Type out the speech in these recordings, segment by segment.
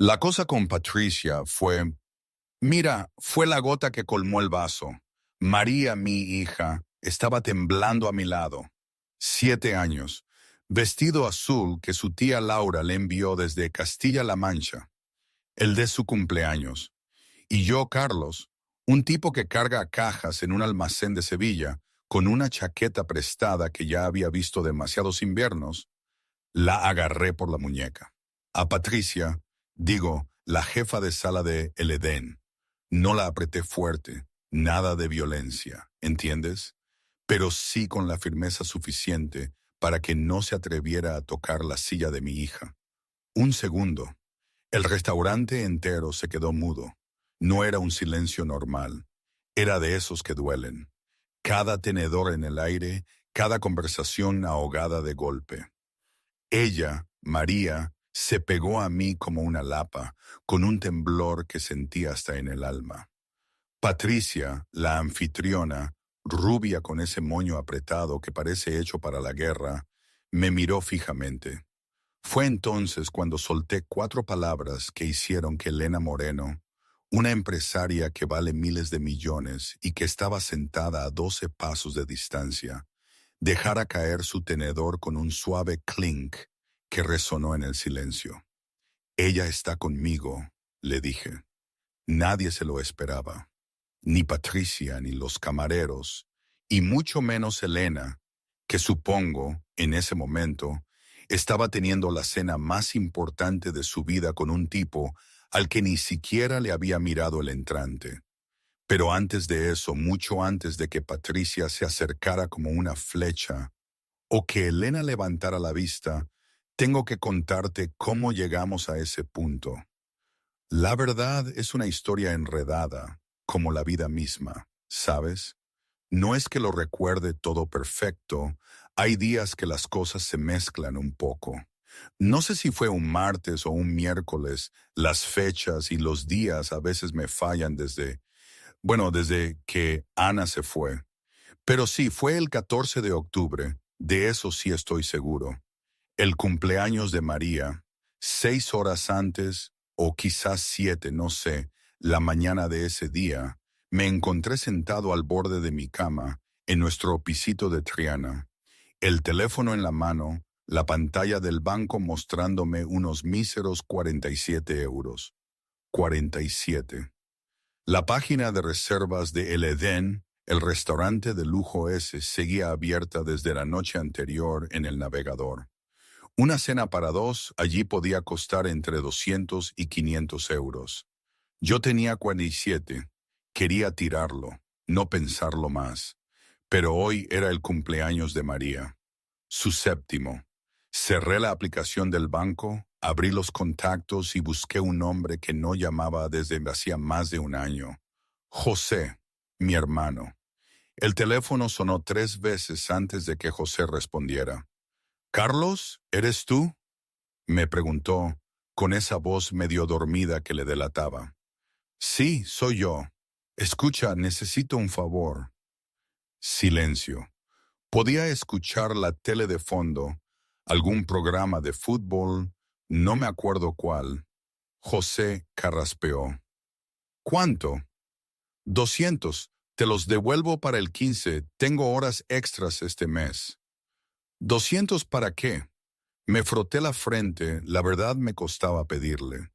La cosa con Patricia fue la gota que colmó el vaso. María, mi hija, estaba temblando a mi lado. 7 años, vestido azul que su tía Laura le envió desde Castilla-La Mancha, el de su cumpleaños. Y yo, Carlos, un tipo que carga cajas en un almacén de Sevilla, con una chaqueta prestada que ya había visto demasiados inviernos, la agarré por la muñeca. A Patricia, la jefa de sala de El Edén, no la apreté fuerte, nada de violencia, ¿entiendes? Pero sí con la firmeza suficiente para que no se atreviera a tocar la silla de mi hija. Un segundo. El restaurante entero se quedó mudo. No era un silencio normal. Era de esos que duelen. Cada tenedor en el aire, cada conversación ahogada de golpe. Ella, María, se pegó a mí como una lapa, con un temblor que sentí hasta en el alma. Patricia, la anfitriona, rubia con ese moño apretado que parece hecho para la guerra, me miró fijamente. Fue entonces cuando solté 4 palabras que hicieron que Elena Moreno, una empresaria que vale miles de millones y que estaba sentada a 12 pasos de distancia, dejara caer su tenedor con un suave clink que resonó en el silencio. Ella está conmigo, le dije. Nadie se lo esperaba. Ni Patricia, ni los camareros, y mucho menos Elena, que supongo, en ese momento, estaba teniendo la cena más importante de su vida con un tipo al que ni siquiera le había mirado el entrante. Pero antes de eso, mucho antes de que Patricia se acercara como una flecha, o que Elena levantara la vista, tengo que contarte cómo llegamos a ese punto. La verdad es una historia enredada, como la vida misma, ¿sabes? No es que lo recuerde todo perfecto, hay días que las cosas se mezclan un poco. No sé si fue un martes o un miércoles, las fechas y los días a veces me fallan desde que Ana se fue. Pero sí, fue el 14 de octubre, de eso sí estoy seguro. El cumpleaños de María, 6 horas antes, o quizás 7, no sé, la mañana de ese día, me encontré sentado al borde de mi cama, en nuestro pisito de Triana, el teléfono en la mano, la pantalla del banco mostrándome unos míseros 47 euros. 47. La página de reservas de El Edén, el restaurante de lujo ese, seguía abierta desde la noche anterior en el navegador. Una cena para 2 allí podía costar entre 200 y 500 euros. Yo tenía 47. Quería tirarlo, no pensarlo más. Pero hoy era el cumpleaños de María. Su 7º. Cerré la aplicación del banco, abrí los contactos y busqué un nombre que no llamaba desde hacía más de un año. José, mi hermano. El teléfono sonó 3 veces antes de que José respondiera. «¿Carlos, eres tú?», me preguntó, con esa voz medio dormida que le delataba. «Sí, soy yo. Escucha, necesito un favor». Silencio. Podía escuchar la tele de fondo, algún programa de fútbol, no me acuerdo cuál. José carraspeó. «¿Cuánto?» «200. Te los devuelvo para el 15. Tengo horas extras este mes». «¿200 para qué?». Me froté la frente, la verdad me costaba pedirle.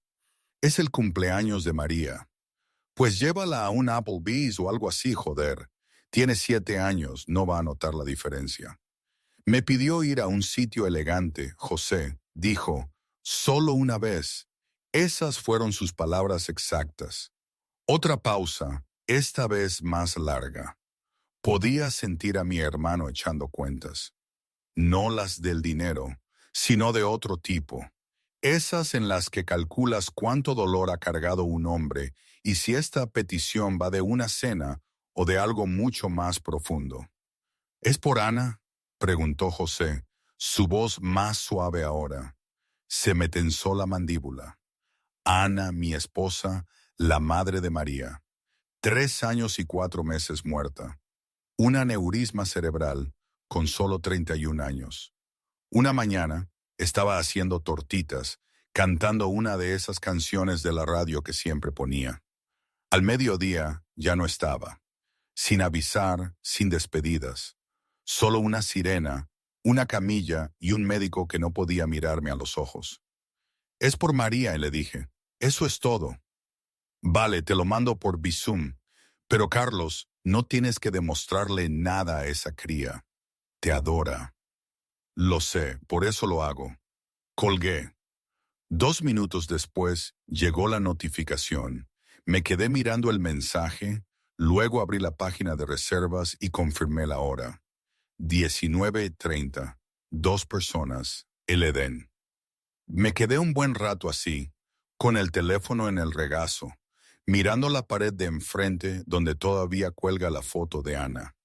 «Es el cumpleaños de María». «Pues llévala a un Applebee's o algo así, joder. Tiene 7 años, no va a notar la diferencia». Me pidió ir a un sitio elegante, José. Dijo, «Solo una vez». Esas fueron sus palabras exactas. Otra pausa, esta vez más larga. Podía sentir a mi hermano echando cuentas. No las del dinero, sino de otro tipo. Esas en las que calculas cuánto dolor ha cargado un hombre y si esta petición va de una cena o de algo mucho más profundo. «¿Es por Ana?», preguntó José, su voz más suave ahora. Se me tensó la mandíbula. Ana, mi esposa, la madre de María. 3 años y 4 meses muerta. Un aneurisma cerebral con solo 31 años. Una mañana estaba haciendo tortitas, cantando una de esas canciones de la radio que siempre ponía. Al mediodía ya no estaba, sin avisar, sin despedidas. Solo una sirena, una camilla y un médico que no podía mirarme a los ojos. Es por María, le dije. Eso es todo. Vale, te lo mando por Bizum. Pero Carlos, no tienes que demostrarle nada a esa cría. Te adora. Lo sé, por eso lo hago. Colgué. 2 minutos después llegó la notificación. Me quedé mirando el mensaje, luego abrí la página de reservas y confirmé la hora. 19:30. 2 personas. El Edén. Me quedé un buen rato así, con el teléfono en el regazo, mirando la pared de enfrente donde todavía cuelga la foto de Ana.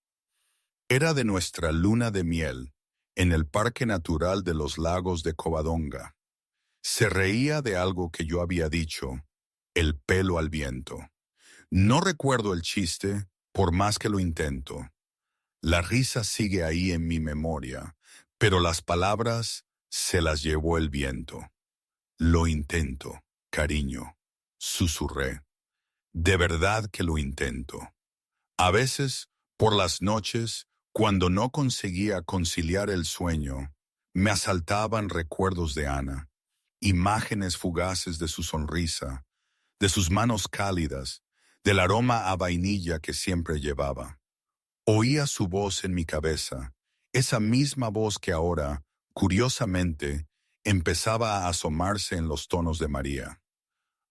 Era de nuestra luna de miel, en el Parque Natural de los Lagos de Covadonga. Se reía de algo que yo había dicho, el pelo al viento. No recuerdo el chiste, por más que lo intento. La risa sigue ahí en mi memoria, pero las palabras se las llevó el viento. Lo intento, cariño, susurré. De verdad que lo intento. A veces, por las noches, cuando no conseguía conciliar el sueño, me asaltaban recuerdos de Ana, imágenes fugaces de su sonrisa, de sus manos cálidas, del aroma a vainilla que siempre llevaba. Oía su voz en mi cabeza, esa misma voz que ahora, curiosamente, empezaba a asomarse en los tonos de María.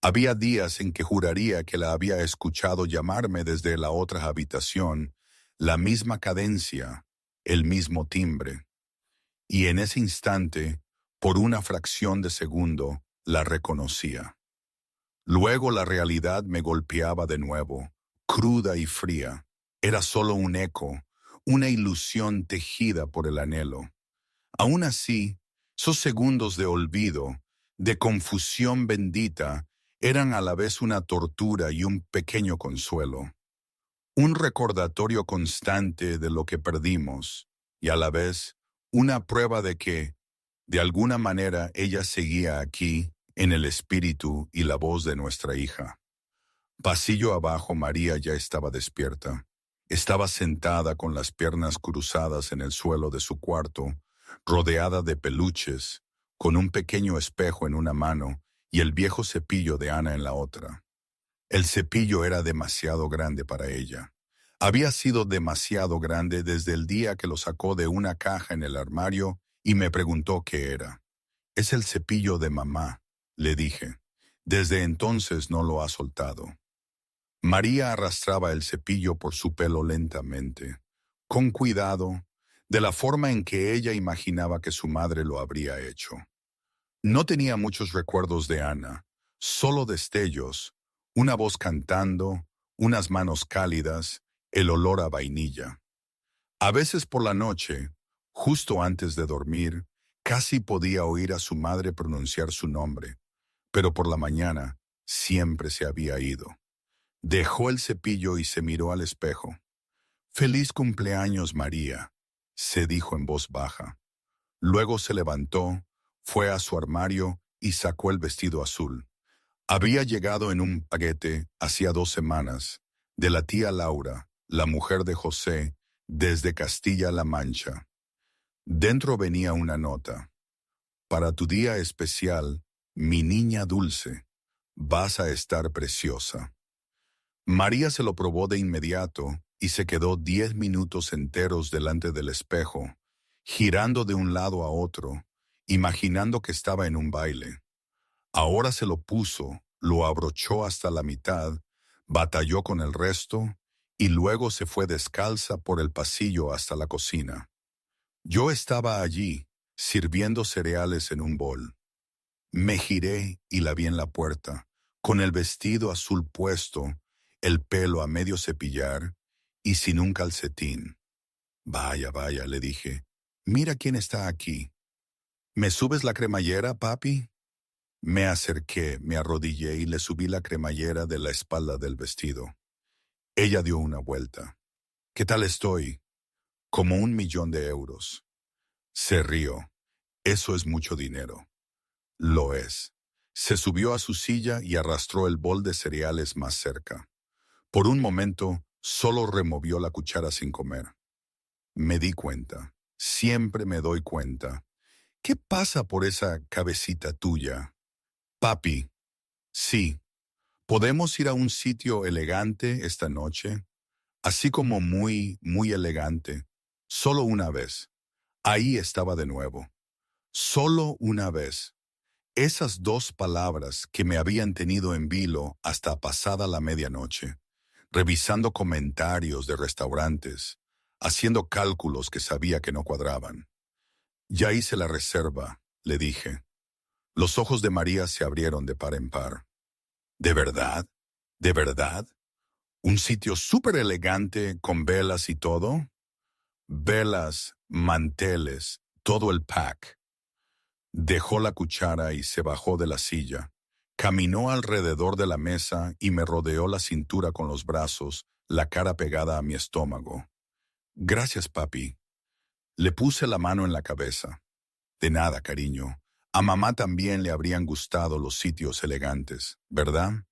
Había días en que juraría que la había escuchado llamarme desde la otra habitación, la misma cadencia, el mismo timbre. Y en ese instante, por una fracción de segundo, la reconocía. Luego la realidad me golpeaba de nuevo, cruda y fría. Era solo un eco, una ilusión tejida por el anhelo. Aún así, esos segundos de olvido, de confusión bendita, eran a la vez una tortura y un pequeño consuelo. Un recordatorio constante de lo que perdimos y a la vez una prueba de que, de alguna manera, ella seguía aquí, en el espíritu y la voz de nuestra hija. Pasillo abajo, María ya estaba despierta. Estaba sentada con las piernas cruzadas en el suelo de su cuarto, rodeada de peluches, con un pequeño espejo en una mano y el viejo cepillo de Ana en la otra. El cepillo era demasiado grande para ella. Había sido demasiado grande desde el día que lo sacó de una caja en el armario y me preguntó qué era. Es el cepillo de mamá, le dije. Desde entonces no lo ha soltado. María arrastraba el cepillo por su pelo lentamente, con cuidado, de la forma en que ella imaginaba que su madre lo habría hecho. No tenía muchos recuerdos de Ana, solo destellos, una voz cantando, unas manos cálidas, el olor a vainilla. A veces por la noche, justo antes de dormir, casi podía oír a su madre pronunciar su nombre, pero por la mañana siempre se había ido. Dejó el cepillo y se miró al espejo. «Feliz cumpleaños, María», se dijo en voz baja. Luego se levantó, fue a su armario y sacó el vestido azul. Había llegado en un paquete hacía 2 semanas, de la tía Laura, la mujer de José, desde Castilla-La Mancha. Dentro venía una nota. «Para tu día especial, mi niña dulce, vas a estar preciosa». María se lo probó de inmediato y se quedó 10 minutos enteros delante del espejo, girando de un lado a otro, imaginando que estaba en un baile. Ahora se lo puso, lo abrochó hasta la mitad, batalló con el resto y luego se fue descalza por el pasillo hasta la cocina. Yo estaba allí, sirviendo cereales en un bol. Me giré y la vi en la puerta, con el vestido azul puesto, el pelo a medio cepillar y sin un calcetín. «Vaya, vaya», le dije, «mira quién está aquí». «¿Me subes la cremallera, papi?» Me acerqué, me arrodillé y le subí la cremallera de la espalda del vestido. Ella dio una vuelta. «¿Qué tal estoy?» «Como 1.000.000 de euros». Se rió. «Eso es mucho dinero». «Lo es». Se subió a su silla y arrastró el bol de cereales más cerca. Por un momento, solo removió la cuchara sin comer. Me di cuenta. Siempre me doy cuenta. ¿Qué pasa por esa cabecita tuya? Papi, sí. ¿Podemos ir a un sitio elegante esta noche? Así como muy, muy elegante. Solo una vez. Ahí estaba de nuevo. Solo una vez. Esas dos palabras que me habían tenido en vilo hasta pasada la medianoche, revisando comentarios de restaurantes, haciendo cálculos que sabía que no cuadraban. Ya hice la reserva, le dije. Los ojos de María se abrieron de par en par. ¿De verdad? ¿De verdad? ¿Un sitio súper elegante con velas y todo? Velas, manteles, todo el pack. Dejó la cuchara y se bajó de la silla. Caminó alrededor de la mesa y me rodeó la cintura con los brazos, la cara pegada a mi estómago. Gracias, papi. Le puse la mano en la cabeza. De nada, cariño. A mamá también le habrían gustado los sitios elegantes, ¿verdad?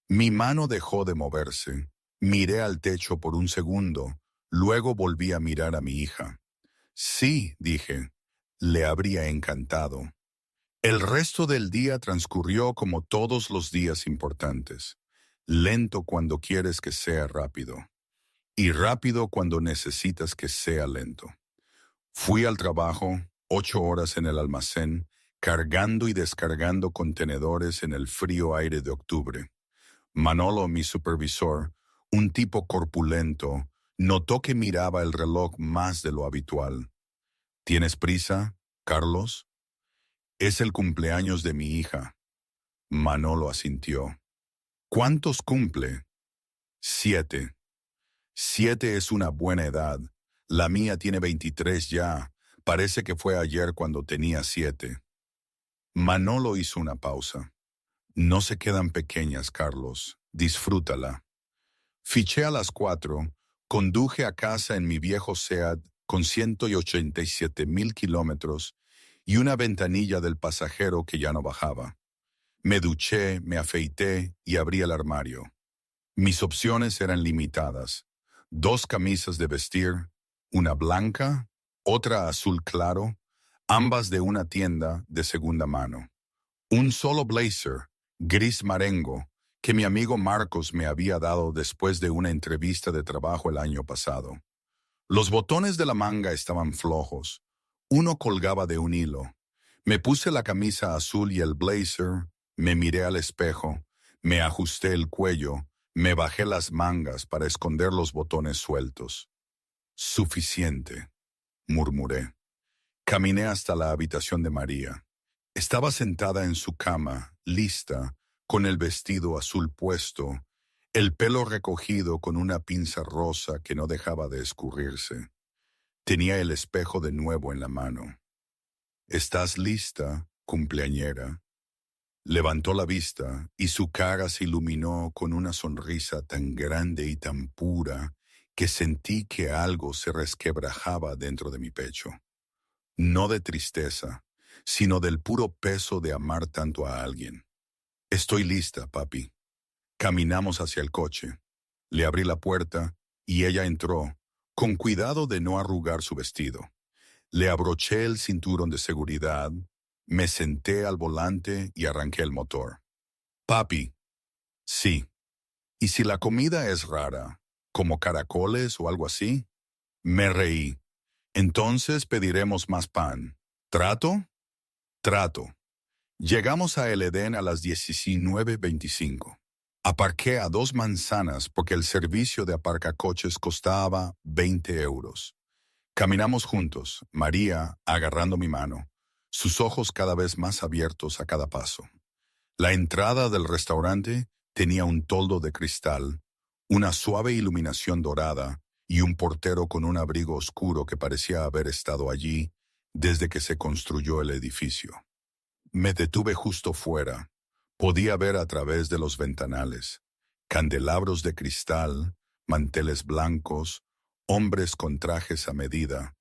Mi mano dejó de moverse. Miré al techo por un segundo, luego volví a mirar a mi hija. Sí, dije, le habría encantado. El resto del día transcurrió como todos los días importantes, lento cuando quieres que sea rápido, y rápido cuando necesitas que sea lento. Fui al trabajo, 8 horas en el almacén, cargando y descargando contenedores en el frío aire de octubre. Manolo, mi supervisor, un tipo corpulento, notó que miraba el reloj más de lo habitual. ¿Tienes prisa, Carlos? Es el cumpleaños de mi hija. Manolo asintió. ¿Cuántos cumple? 7. 7 es una buena edad. La mía tiene 23 ya. Parece que fue ayer cuando tenía 7. Manolo hizo una pausa. No se quedan pequeñas, Carlos. Disfrútala. Fiché a las 4, conduje a casa en mi viejo Seat con 187,000 kilómetros y una ventanilla del pasajero que ya no bajaba. Me duché, me afeité y abrí el armario. Mis opciones eran limitadas. 2 camisas de vestir, una blanca, otra azul claro, ambas de una tienda de segunda mano. Un solo blazer, gris marengo, que mi amigo Marcos me había dado después de una entrevista de trabajo el año pasado. Los botones de la manga estaban flojos. Uno colgaba de un hilo. Me puse la camisa azul y el blazer, me miré al espejo, me ajusté el cuello, me bajé las mangas para esconder los botones sueltos. Suficiente, murmuré. Caminé hasta la habitación de María. Estaba sentada en su cama, lista, con el vestido azul puesto, el pelo recogido con una pinza rosa que no dejaba de escurrirse. Tenía el espejo de nuevo en la mano. ¿Estás lista, cumpleañera? Levantó la vista y su cara se iluminó con una sonrisa tan grande y tan pura que sentí que algo se resquebrajaba dentro de mi pecho. No de tristeza, sino del puro peso de amar tanto a alguien. Estoy lista, papi. Caminamos hacia el coche. Le abrí la puerta y ella entró, con cuidado de no arrugar su vestido. Le abroché el cinturón de seguridad, me senté al volante y arranqué el motor. Papi, sí. ¿Y si la comida es rara, como caracoles o algo así? Me reí. Entonces pediremos más pan. ¿Trato? Trato. Llegamos a El Edén a las 19:25. Aparqué a 2 manzanas porque el servicio de aparcacoches costaba 20 euros. Caminamos juntos, María agarrando mi mano, sus ojos cada vez más abiertos a cada paso. La entrada del restaurante tenía un toldo de cristal, una suave iluminación dorada y un portero con un abrigo oscuro que parecía haber estado allí desde que se construyó el edificio. Me detuve justo fuera. Podía ver a través de los ventanales, candelabros de cristal, manteles blancos, hombres con trajes a medida,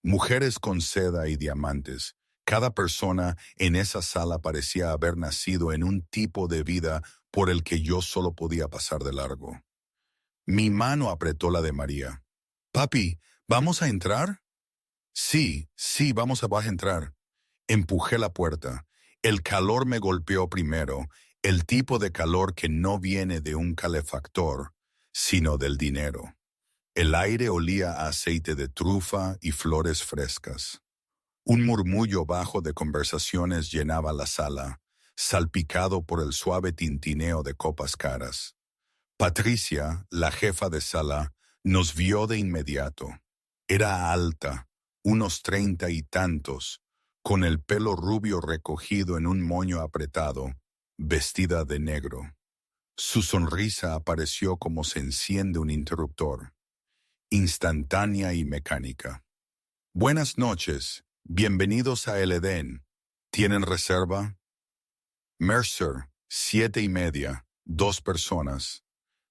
mujeres con seda y diamantes Cada persona en esa sala parecía haber nacido en un tipo de vida por el que yo solo podía pasar de largo. Mi mano apretó la de María. Papi, ¿vamos a entrar? Sí, sí, vas a entrar. Empujé la puerta. El calor me golpeó primero, el tipo de calor que no viene de un calefactor, sino del dinero. El aire olía a aceite de trufa y flores frescas. Un murmullo bajo de conversaciones llenaba la sala, salpicado por el suave tintineo de copas caras. Patricia, la jefa de sala, nos vio de inmediato. Era alta, unos 30 y tantos, con el pelo rubio recogido en un moño apretado, vestida de negro. Su sonrisa apareció como se enciende un interruptor, instantánea y mecánica. Buenas noches, bienvenidos a El Edén. ¿Tienen reserva? Mercer, 7:30, 2 personas.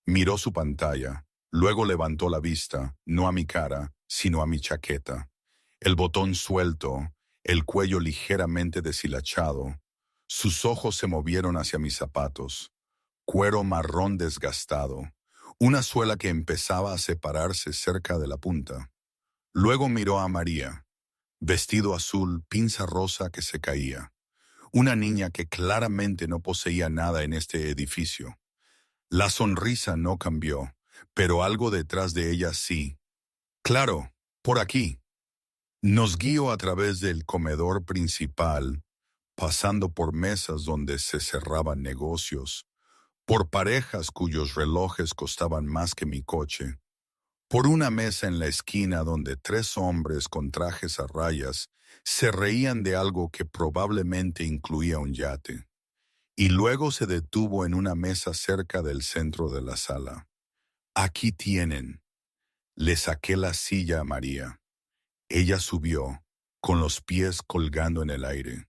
Miró su pantalla, luego levantó la vista, no a mi cara, sino a mi chaqueta. El botón suelto, el cuello ligeramente deshilachado. Sus ojos se movieron hacia mis zapatos. Cuero marrón desgastado, una suela que empezaba a separarse cerca de la punta. Luego miró a María, vestido azul, pinza rosa que se caía. Una niña que claramente no poseía nada en este edificio. La sonrisa no cambió, pero algo detrás de ella sí. Claro, por aquí. Nos guió a través del comedor principal, pasando por mesas donde se cerraban negocios, por parejas cuyos relojes costaban más que mi coche, por una mesa en la esquina donde 3 hombres con trajes a rayas se reían de algo que probablemente incluía un yate. Y luego se detuvo en una mesa cerca del centro de la sala. Aquí tienen. Le saqué la silla a María. Ella subió, con los pies colgando en el aire.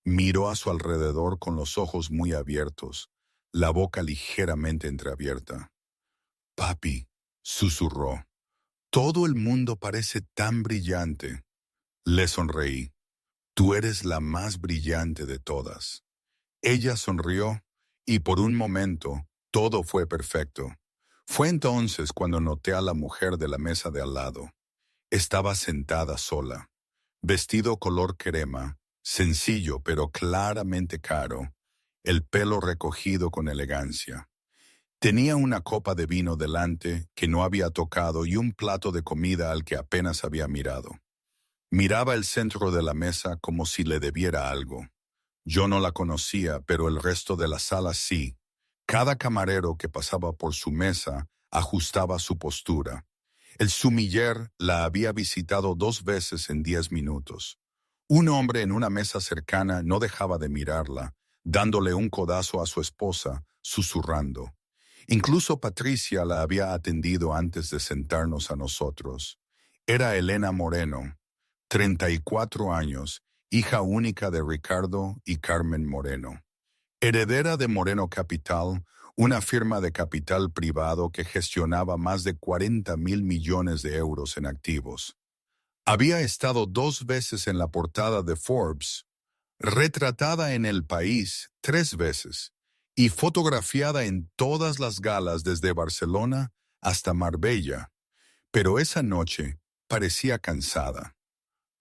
Miró a su alrededor con los ojos muy abiertos, la boca ligeramente entreabierta. Papi, susurró. Todo el mundo parece tan brillante. Le sonreí. Tú eres la más brillante de todas. Ella sonrió y por un momento todo fue perfecto. Fue entonces cuando noté a la mujer de la mesa de al lado. Estaba sentada sola, vestido color crema, sencillo pero claramente caro, el pelo recogido con elegancia. Tenía una copa de vino delante que no había tocado y un plato de comida al que apenas había mirado. Miraba el centro de la mesa como si le debiera algo. Yo no la conocía, pero el resto de la sala sí. Cada camarero que pasaba por su mesa ajustaba su postura. El sumiller la había visitado 2 veces en 10 minutos. Un hombre en una mesa cercana no dejaba de mirarla, dándole un codazo a su esposa, susurrando. Incluso Patricia la había atendido antes de sentarnos a nosotros. Era Elena Moreno, 34 años, hija única de Ricardo y Carmen Moreno. Heredera de Moreno Capital, una firma de capital privado que gestionaba más de 40.000 millones de euros en activos. Había estado 2 veces en la portada de Forbes, retratada en El País 3 veces y fotografiada en todas las galas desde Barcelona hasta Marbella. Pero esa noche parecía cansada.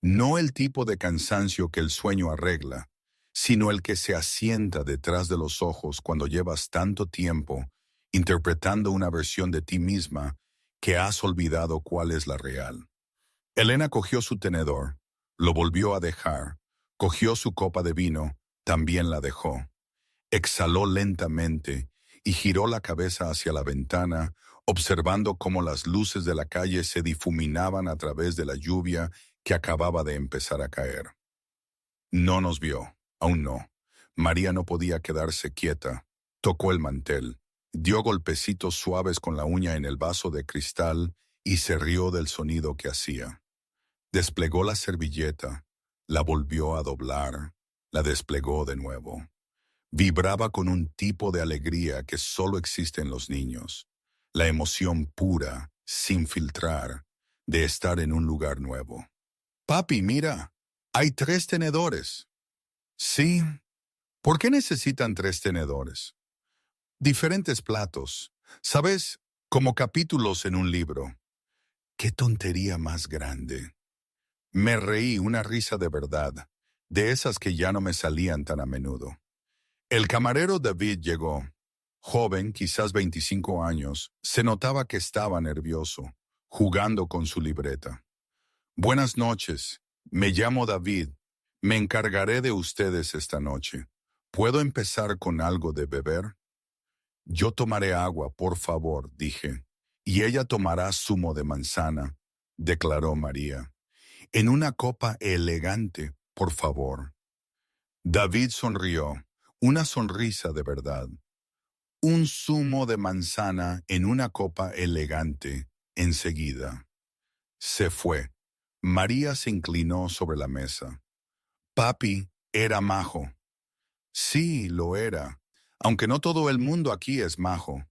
No el tipo de cansancio que el sueño arregla, sino el que se asienta detrás de los ojos cuando llevas tanto tiempo interpretando una versión de ti misma que has olvidado cuál es la real. Elena cogió su tenedor, lo volvió a dejar, cogió su copa de vino, también la dejó. Exhaló lentamente y giró la cabeza hacia la ventana, observando cómo las luces de la calle se difuminaban a través de la lluvia que acababa de empezar a caer. No nos vio, aún no. María no podía quedarse quieta. Tocó el mantel, dio golpecitos suaves con la uña en el vaso de cristal y se rió del sonido que hacía. Desplegó la servilleta, la volvió a doblar, la desplegó de nuevo. Vibraba con un tipo de alegría que solo existe en los niños, la emoción pura, sin filtrar, de estar en un lugar nuevo. «Papi, mira», Hay 3 tenedores. Sí. ¿Por qué necesitan 3 tenedores? Diferentes platos. ¿Sabes? Como capítulos en un libro. ¡Qué tontería más grande! Me reí una risa de verdad, de esas que ya no me salían tan a menudo. El camarero David llegó. Joven, quizás 25 años, se notaba que estaba nervioso, jugando con su libreta. Buenas noches, me llamo David. Me encargaré de ustedes esta noche. ¿Puedo empezar con algo de beber? Yo tomaré agua, por favor, dije. Y ella tomará zumo de manzana, declaró María. En una copa elegante, por favor. David sonrió, una sonrisa de verdad. Un zumo de manzana en una copa elegante, enseguida. Se fue. María se inclinó sobre la mesa. Papi era majo. Sí, lo era, aunque no todo el mundo aquí es majo.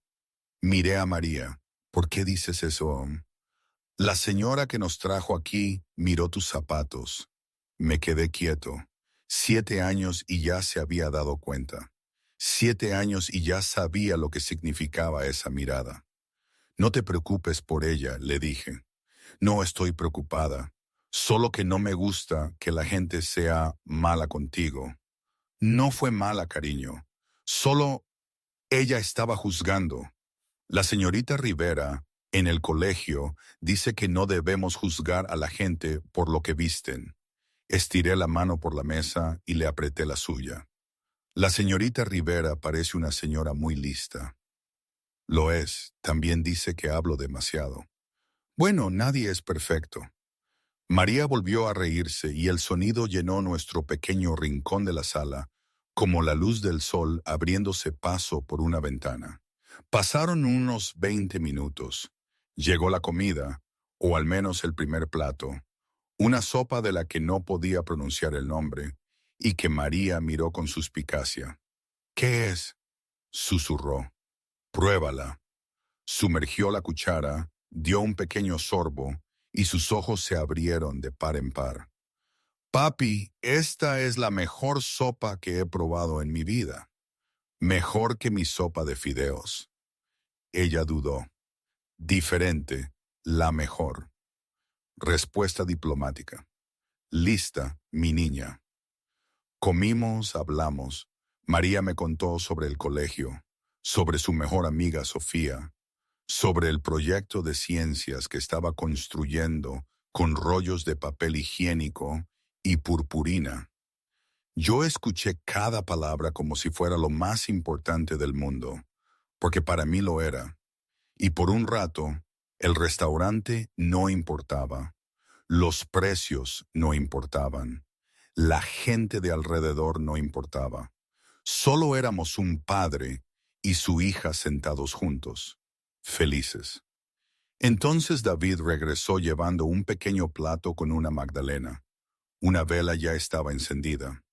Miré a María. ¿Por qué dices eso? La señora que nos trajo aquí miró tus zapatos. Me quedé quieto. 7 años y ya se había dado cuenta. 7 años y ya sabía lo que significaba esa mirada. No te preocupes por ella, le dije. No estoy preocupada. Solo que no me gusta que la gente sea mala contigo. No fue mala, cariño. Solo ella estaba juzgando. La señorita Rivera, en el colegio, dice que no debemos juzgar a la gente por lo que visten. Estiré la mano por la mesa y le apreté la suya. La señorita Rivera parece una señora muy lista. Lo es, también dice que hablo demasiado. Bueno, nadie es perfecto. María volvió a reírse y el sonido llenó nuestro pequeño rincón de la sala, como la luz del sol abriéndose paso por una ventana. Pasaron unos 20 minutos. Llegó la comida, o al menos el primer plato, una sopa de la que no podía pronunciar el nombre, y que María miró con suspicacia. ¿Qué es? Susurró. Pruébala. Sumergió la cuchara, dio un pequeño sorbo, y sus ojos se abrieron de par en par. Papi, esta es la mejor sopa que he probado en mi vida. Mejor que mi sopa de fideos. Ella dudó. Diferente, la mejor. Respuesta diplomática. Lista, mi niña. Comimos, hablamos. María me contó sobre el colegio, sobre su mejor amiga Sofía, sobre el proyecto de ciencias que estaba construyendo con rollos de papel higiénico y purpurina. Yo escuché cada palabra como si fuera lo más importante del mundo, porque para mí lo era. Y por un rato, el restaurante no importaba, los precios no importaban, la gente de alrededor no importaba. Solo éramos un padre y su hija sentados juntos, felices. Entonces David regresó llevando un pequeño plato con una magdalena. Una vela ya estaba encendida.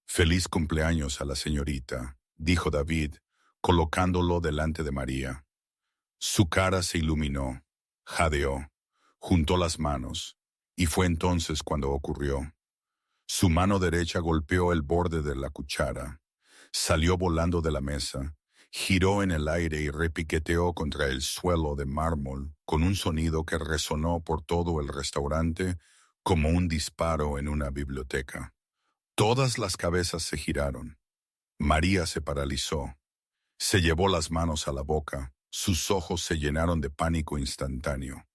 Feliz cumpleaños a la señorita, dijo David, colocándolo delante de María. Su cara se iluminó, jadeó, juntó las manos, y fue entonces cuando ocurrió. Su mano derecha golpeó el borde de la cuchara, salió volando de la mesa, giró en el aire y repiqueteó contra el suelo de mármol con un sonido que resonó por todo el restaurante como un disparo en una biblioteca. Todas las cabezas se giraron. María se paralizó. Se llevó las manos a la boca. Sus ojos se llenaron de pánico instantáneo.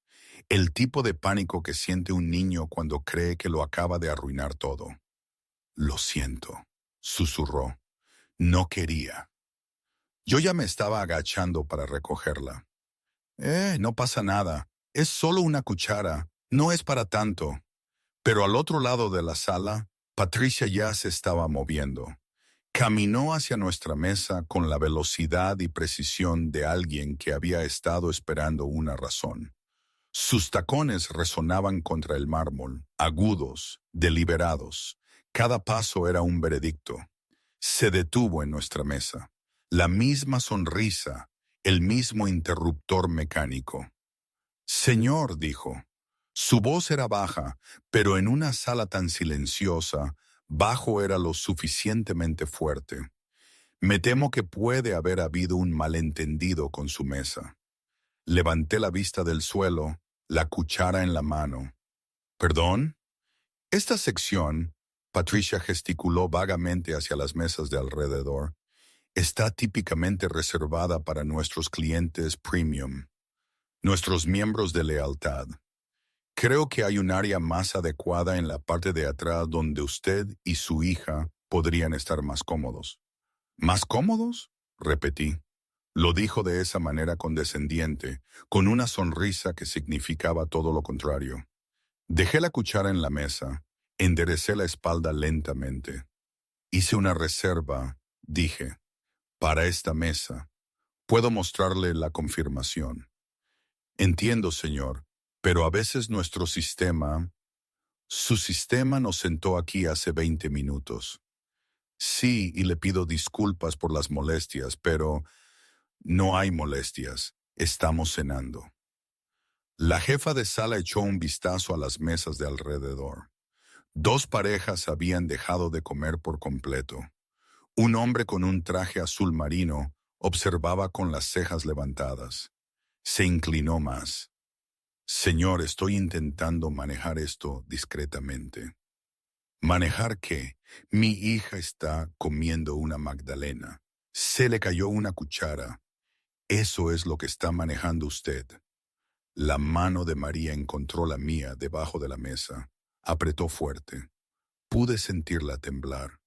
El tipo de pánico que siente un niño cuando cree que lo acaba de arruinar todo. Lo siento, susurró. No quería. Yo ya me estaba agachando para recogerla. No pasa nada. Es solo una cuchara. No es para tanto. Pero al otro lado de la sala, Patricia ya se estaba moviendo. Caminó hacia nuestra mesa con la velocidad y precisión de alguien que había estado esperando una razón. Sus tacones resonaban contra el mármol, agudos, deliberados. Cada paso era un veredicto. Se detuvo en nuestra mesa. La misma sonrisa, el mismo interruptor mecánico. Señor, dijo, Su voz era baja, pero en una sala tan silenciosa, bajo era lo suficientemente fuerte. Me temo que puede haber habido un malentendido con su mesa. Levanté la vista del suelo, la cuchara en la mano. ¿Perdón? Esta sección, Patricia gesticuló vagamente hacia las mesas de alrededor, está típicamente reservada para nuestros clientes premium, nuestros miembros de lealtad. Creo que hay un área más adecuada en la parte de atrás donde usted y su hija podrían estar más cómodos. ¿Más cómodos? Repetí. Lo dijo de esa manera condescendiente, con una sonrisa que significaba todo lo contrario. Dejé la cuchara en la mesa, enderecé la espalda lentamente. Hice una reserva, dije, para esta mesa. Puedo mostrarle la confirmación. Entiendo, señor, pero a veces su sistema nos sentó aquí hace 20 minutos. Sí, y le pido disculpas por las molestias, pero no hay molestias. Estamos cenando. La jefa de sala echó un vistazo a las mesas de alrededor. Dos parejas habían dejado de comer por completo. Un hombre con un traje azul marino observaba con las cejas levantadas. Se inclinó más. Señor, estoy intentando manejar esto discretamente. ¿Manejar qué? Mi hija está comiendo una magdalena. Se le cayó una cuchara. Eso es lo que está manejando usted. La mano de María encontró la mía debajo de la mesa. Apretó fuerte. Pude sentirla temblar.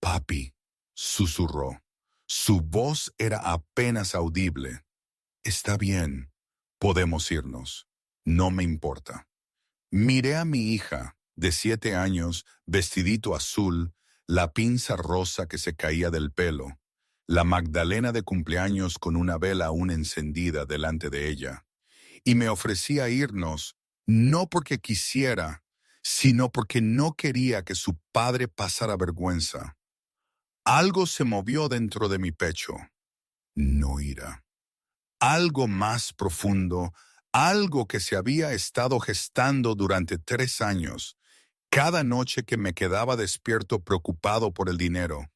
Papi, susurró. Su voz era apenas audible. Está bien. Podemos irnos. No me importa. Miré a mi hija, de 7 años, vestidito azul, la pinza rosa que se caía del pelo, la Magdalena de cumpleaños con una vela aún encendida delante de ella, y me ofrecía irnos, no porque quisiera, sino porque no quería que su padre pasara vergüenza. Algo se movió dentro de mi pecho. No ira. Algo más profundo, algo que se había estado gestando durante 3 años, cada noche que me quedaba despierto preocupado por el dinero,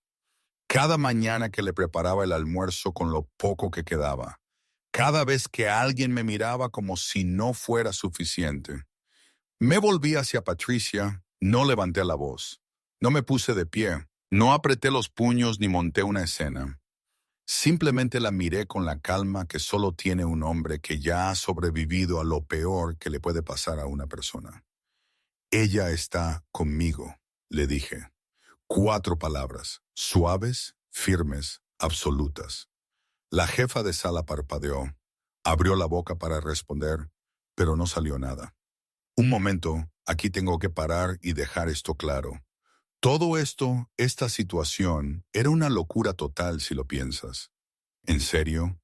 cada mañana que le preparaba el almuerzo con lo poco que quedaba, cada vez que alguien me miraba como si no fuera suficiente. Me volví hacia Patricia, no levanté la voz, no me puse de pie, no apreté los puños ni monté una escena. Simplemente la miré con la calma que solo tiene un hombre que ya ha sobrevivido a lo peor que le puede pasar a una persona. Ella está conmigo, le dije. 4 palabras, suaves, firmes, absolutas. La jefa de sala parpadeó, abrió la boca para responder, pero no salió nada. Un momento, aquí tengo que parar y dejar esto claro. Todo esto, esta situación, era una locura total si lo piensas. ¿En serio?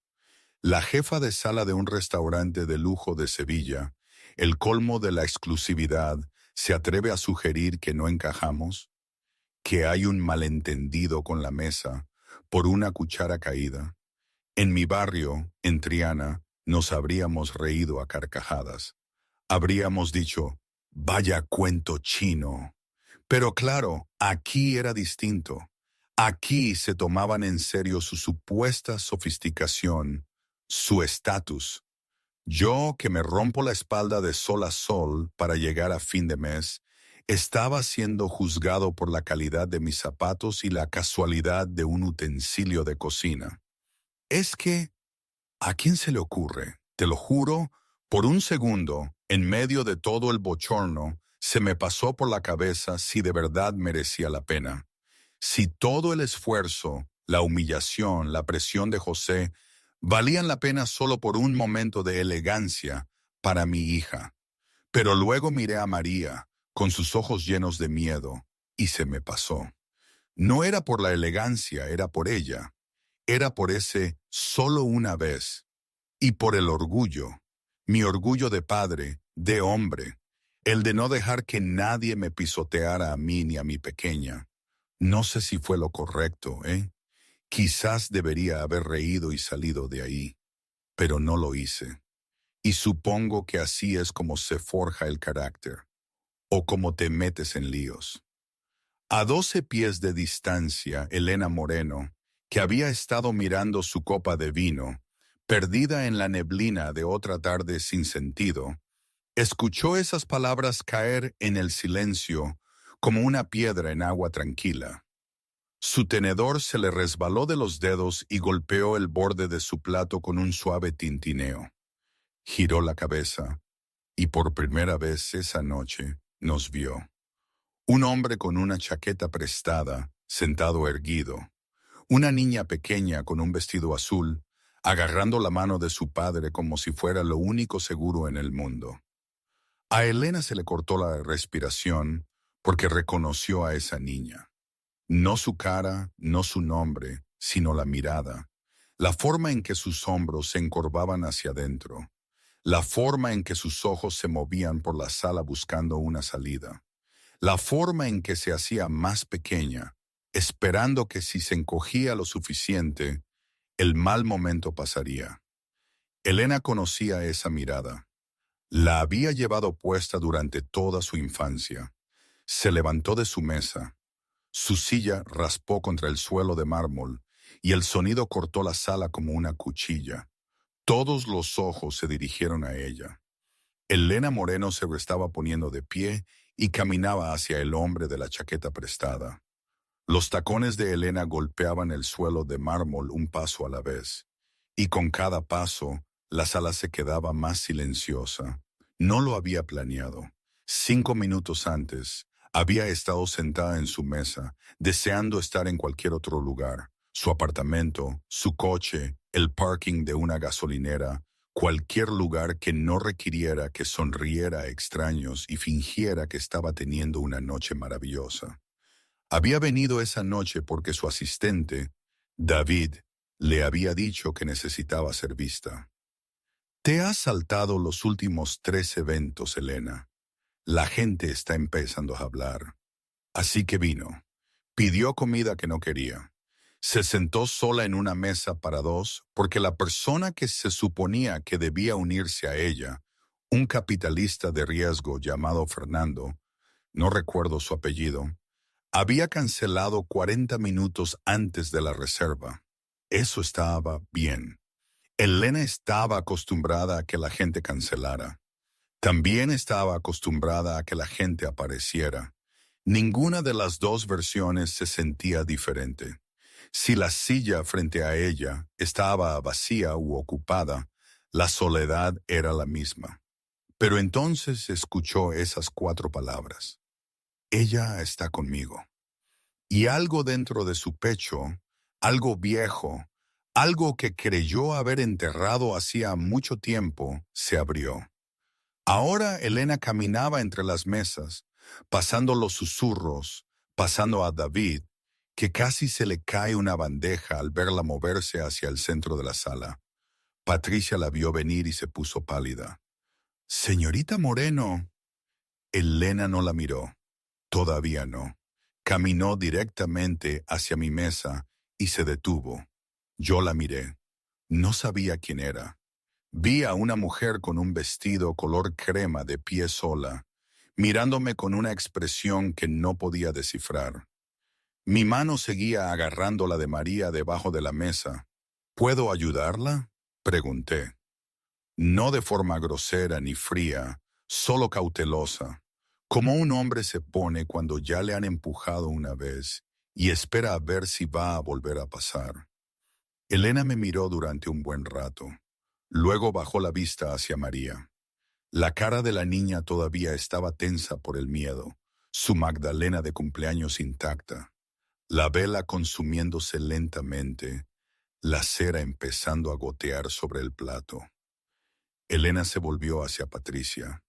La jefa de sala de un restaurante de lujo de Sevilla, el colmo de la exclusividad, se atreve a sugerir que no encajamos, que hay un malentendido con la mesa por una cuchara caída. En mi barrio, en Triana, nos habríamos reído a carcajadas. Habríamos dicho, vaya cuento chino. Pero claro, aquí era distinto. Aquí se tomaban en serio su supuesta sofisticación, su estatus. Yo, que me rompo la espalda de sol a sol para llegar a fin de mes, estaba siendo juzgado por la calidad de mis zapatos y la casualidad de un utensilio de cocina. Es que, ¿a quién se le ocurre? Te lo juro, por un segundo, en medio de todo el bochorno, se me pasó por la cabeza si de verdad merecía la pena. Si todo el esfuerzo, la humillación, la presión de José valían la pena solo por un momento de elegancia para mi hija. Pero luego miré a María, con sus ojos llenos de miedo, y se me pasó. No era por la elegancia, era por ella. Era por ese solo una vez. Y por el orgullo. Mi orgullo de padre, de hombre. El de no dejar que nadie me pisoteara a mí ni a mi pequeña. No sé si fue lo correcto, ¿eh? Quizás debería haber reído y salido de ahí, pero no lo hice. Y supongo que así es como se forja el carácter, o como te metes en líos. A 12 pies de distancia, Elena Moreno, que había estado mirando su copa de vino, perdida en la neblina de otra tarde sin sentido, escuchó esas palabras caer en el silencio como una piedra en agua tranquila. Su tenedor se le resbaló de los dedos y golpeó el borde de su plato con un suave tintineo. Giró la cabeza y por primera vez esa noche nos vio. Un hombre con una chaqueta prestada, sentado erguido. Una niña pequeña con un vestido azul, agarrando la mano de su padre como si fuera lo único seguro en el mundo. A Elena se le cortó la respiración porque reconoció a esa niña. No su cara, no su nombre, sino la mirada, la forma en que sus hombros se encorvaban hacia adentro, la forma en que sus ojos se movían por la sala buscando una salida, la forma en que se hacía más pequeña, esperando que si se encogía lo suficiente, el mal momento pasaría. Elena conocía esa mirada. La había llevado puesta durante toda su infancia. Se levantó de su mesa. Su silla raspó contra el suelo de mármol y el sonido cortó la sala como una cuchilla. Todos los ojos se dirigieron a ella. Elena Moreno se estaba poniendo de pie y caminaba hacia el hombre de la chaqueta prestada. Los tacones de Elena golpeaban el suelo de mármol un paso a la vez, y con cada paso la sala se quedaba más silenciosa. No lo había planeado. 5 minutos antes, había estado sentada en su mesa, deseando estar en cualquier otro lugar. Su apartamento, su coche, el parking de una gasolinera, cualquier lugar que no requiriera que sonriera a extraños y fingiera que estaba teniendo una noche maravillosa. Había venido esa noche porque su asistente, David, le había dicho que necesitaba ser vista. Te has saltado los últimos 3 eventos, Elena. La gente está empezando a hablar. Así que vino. Pidió comida que no quería. Se sentó sola en una mesa para 2 porque la persona que se suponía que debía unirse a ella, un capitalista de riesgo llamado Fernando, no recuerdo su apellido, había cancelado 40 minutos antes de la reserva. Eso estaba bien. Elena estaba acostumbrada a que la gente cancelara. También estaba acostumbrada a que la gente apareciera. Ninguna de las dos versiones se sentía diferente. Si la silla frente a ella estaba vacía u ocupada, la soledad era la misma. Pero entonces escuchó esas 4 palabras. Ella está conmigo. Y algo dentro de su pecho, algo viejo, algo que creyó haber enterrado hacía mucho tiempo, se abrió. Ahora Elena caminaba entre las mesas, pasando los susurros, pasando a David, que casi se le cae una bandeja al verla moverse hacia el centro de la sala. Patricia la vio venir y se puso pálida. «Señorita Moreno». Elena no la miró. Todavía no. Caminó directamente hacia mi mesa y se detuvo. Yo la miré. No sabía quién era. Vi a una mujer con un vestido color crema de pie sola, mirándome con una expresión que no podía descifrar. Mi mano seguía agarrando la de María debajo de la mesa. ¿Puedo ayudarla?, pregunté. No de forma grosera ni fría, solo cautelosa, como un hombre se pone cuando ya le han empujado una vez y espera a ver si va a volver a pasar. Elena me miró durante un buen rato. Luego bajó la vista hacia María. La cara de la niña todavía estaba tensa por el miedo, su Magdalena de cumpleaños intacta, la vela consumiéndose lentamente, la cera empezando a gotear sobre el plato. Elena se volvió hacia Patricia.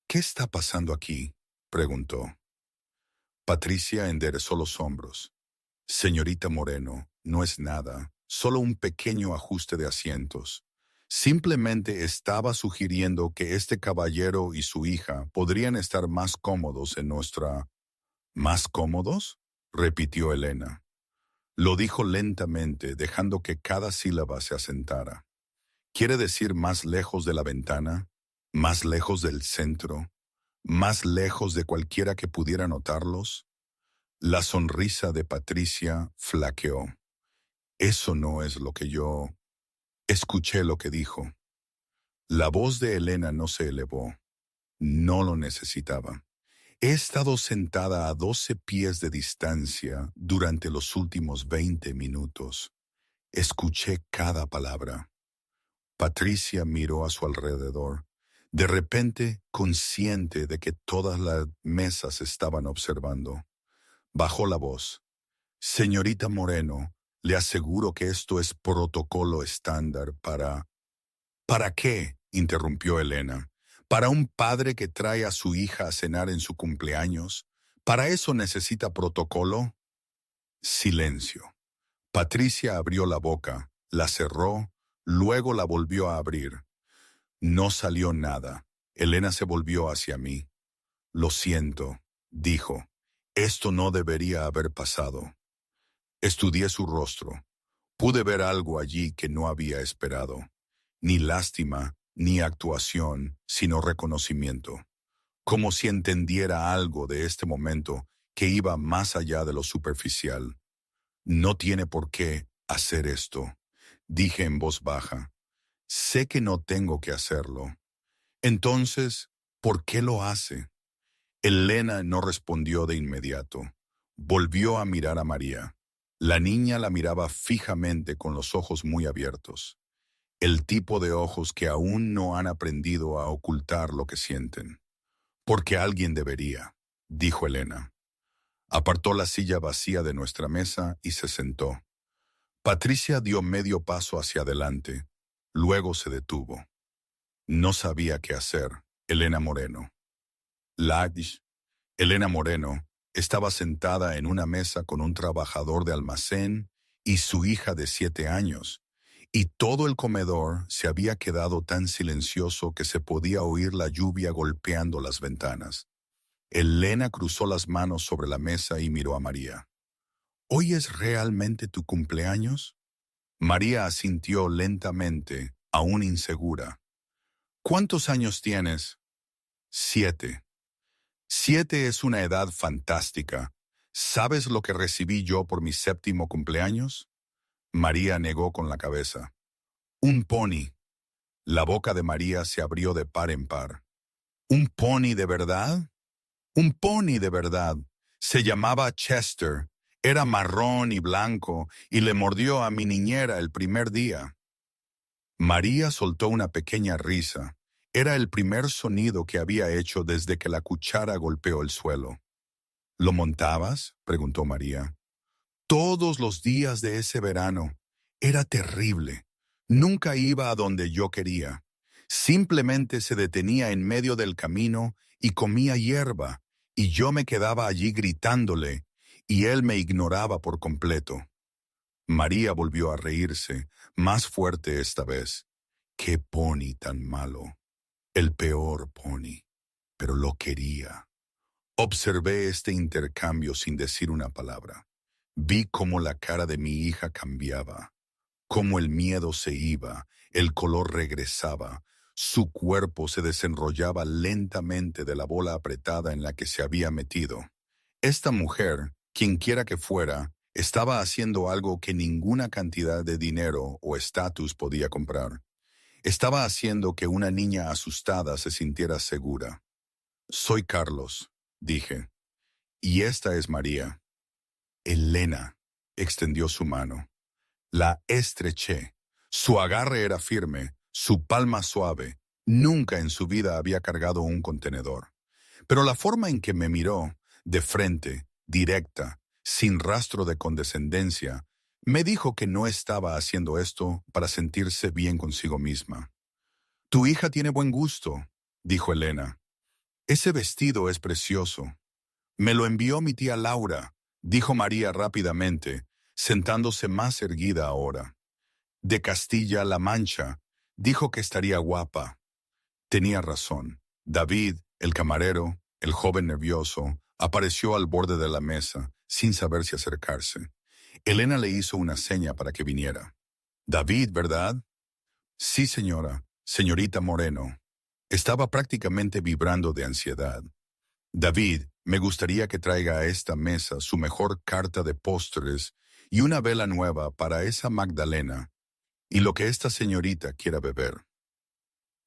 «¿Qué está pasando aquí?», preguntó. Patricia enderezó los hombros. «Señorita Moreno, no es nada, solo un pequeño ajuste de asientos. Simplemente estaba sugiriendo que este caballero y su hija podrían estar más cómodos en nuestra...». «¿Más cómodos?», repitió Elena. Lo dijo lentamente, dejando que cada sílaba se asentara. ¿Quiere decir más lejos de la ventana? ¿Más lejos del centro? ¿Más lejos de cualquiera que pudiera notarlos? La sonrisa de Patricia flaqueó. Eso no es lo que yo... Escuché lo que dijo. La voz de Elena no se elevó. No lo necesitaba. He estado sentada a 12 pies de distancia durante los últimos 20 minutos. Escuché cada palabra. Patricia miró a su alrededor, de repente consciente de que todas las mesas estaban observando. Bajó la voz. Señorita Moreno, le aseguro que esto es protocolo estándar para... ¿Para qué? Interrumpió Elena. ¿Para un padre que trae a su hija a cenar en su cumpleaños? ¿Para eso necesita protocolo? Silencio. Patricia abrió la boca, la cerró, luego la volvió a abrir. No salió nada. Elena se volvió hacia mí. Lo siento, dijo. Esto no debería haber pasado. Estudié su rostro. Pude ver algo allí que no había esperado. Ni lástima, ni actuación, sino reconocimiento. Como si entendiera algo de este momento que iba más allá de lo superficial. No tiene por qué hacer esto, dije en voz baja. Sé que no tengo que hacerlo. Entonces, ¿por qué lo hace? Elena no respondió de inmediato. Volvió a mirar a María. La niña la miraba fijamente con los ojos muy abiertos. El tipo de ojos que aún no han aprendido a ocultar lo que sienten. Porque alguien debería, dijo Elena. Apartó la silla vacía de nuestra mesa y se sentó. Patricia dio medio paso hacia adelante. Luego se detuvo. No sabía qué hacer, Elena Moreno. Elena Moreno estaba sentada en una mesa con un trabajador de almacén y su hija de 7 años, y todo el comedor se había quedado tan silencioso que se podía oír la lluvia golpeando las ventanas. Elena cruzó las manos sobre la mesa y miró a María. ¿Hoy es realmente tu cumpleaños? María asintió lentamente, aún insegura. ¿Cuántos años tienes? 7. 7 es una edad fantástica. ¿Sabes lo que recibí yo por mi 7º cumpleaños? María negó con la cabeza. Un pony. La boca de María se abrió de par en par. ¿Un pony de verdad? Un pony de verdad. Se llamaba Chester. Era marrón y blanco y le mordió a mi niñera el primer día. María soltó una pequeña risa. Era el primer sonido que había hecho desde que la cuchara golpeó el suelo. ¿Lo montabas?, preguntó María. Todos los días de ese verano. Era terrible. Nunca iba a donde yo quería. Simplemente se detenía en medio del camino y comía hierba, y yo me quedaba allí gritándole, y él me ignoraba por completo. María volvió a reírse, más fuerte esta vez. ¡Qué pony tan malo! El peor pony. Pero lo quería. Observé este intercambio sin decir una palabra. Vi cómo la cara de mi hija cambiaba, cómo el miedo se iba, el color regresaba, su cuerpo se desenrollaba lentamente de la bola apretada en la que se había metido. Esta mujer, quienquiera que fuera, estaba haciendo algo que ninguna cantidad de dinero o estatus podía comprar. Estaba haciendo que una niña asustada se sintiera segura. Soy Carlos, dije, y esta es María. Elena extendió su mano. La estreché. Su agarre era firme, su palma suave. Nunca en su vida había cargado un contenedor. Pero la forma en que me miró, de frente, directa, sin rastro de condescendencia, me dijo que no estaba haciendo esto para sentirse bien consigo misma. Tu hija tiene buen gusto, dijo Elena. Ese vestido es precioso. Me lo envió mi tía Laura, dijo María rápidamente, sentándose más erguida ahora. De Castilla-La Mancha, dijo que estaría guapa. Tenía razón. David, el camarero, el joven nervioso, apareció al borde de la mesa, sin saber si acercarse. Elena le hizo una seña para que viniera. David, ¿verdad? Sí, señora, señorita Moreno. Estaba prácticamente vibrando de ansiedad. David, me gustaría que traiga a esta mesa su mejor carta de postres y una vela nueva para esa Magdalena, y lo que esta señorita quiera beber.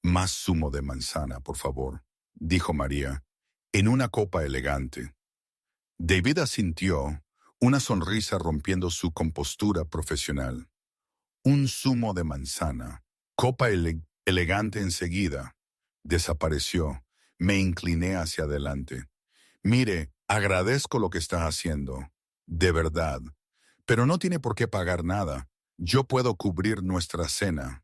Más zumo de manzana, por favor, dijo María, en una copa elegante. David asintió, una sonrisa rompiendo su compostura profesional. Un zumo de manzana, copa elegante enseguida. Desapareció. Me incliné hacia adelante. Mire, agradezco lo que está haciendo. De verdad. Pero no tiene por qué pagar nada. Yo puedo cubrir nuestra cena.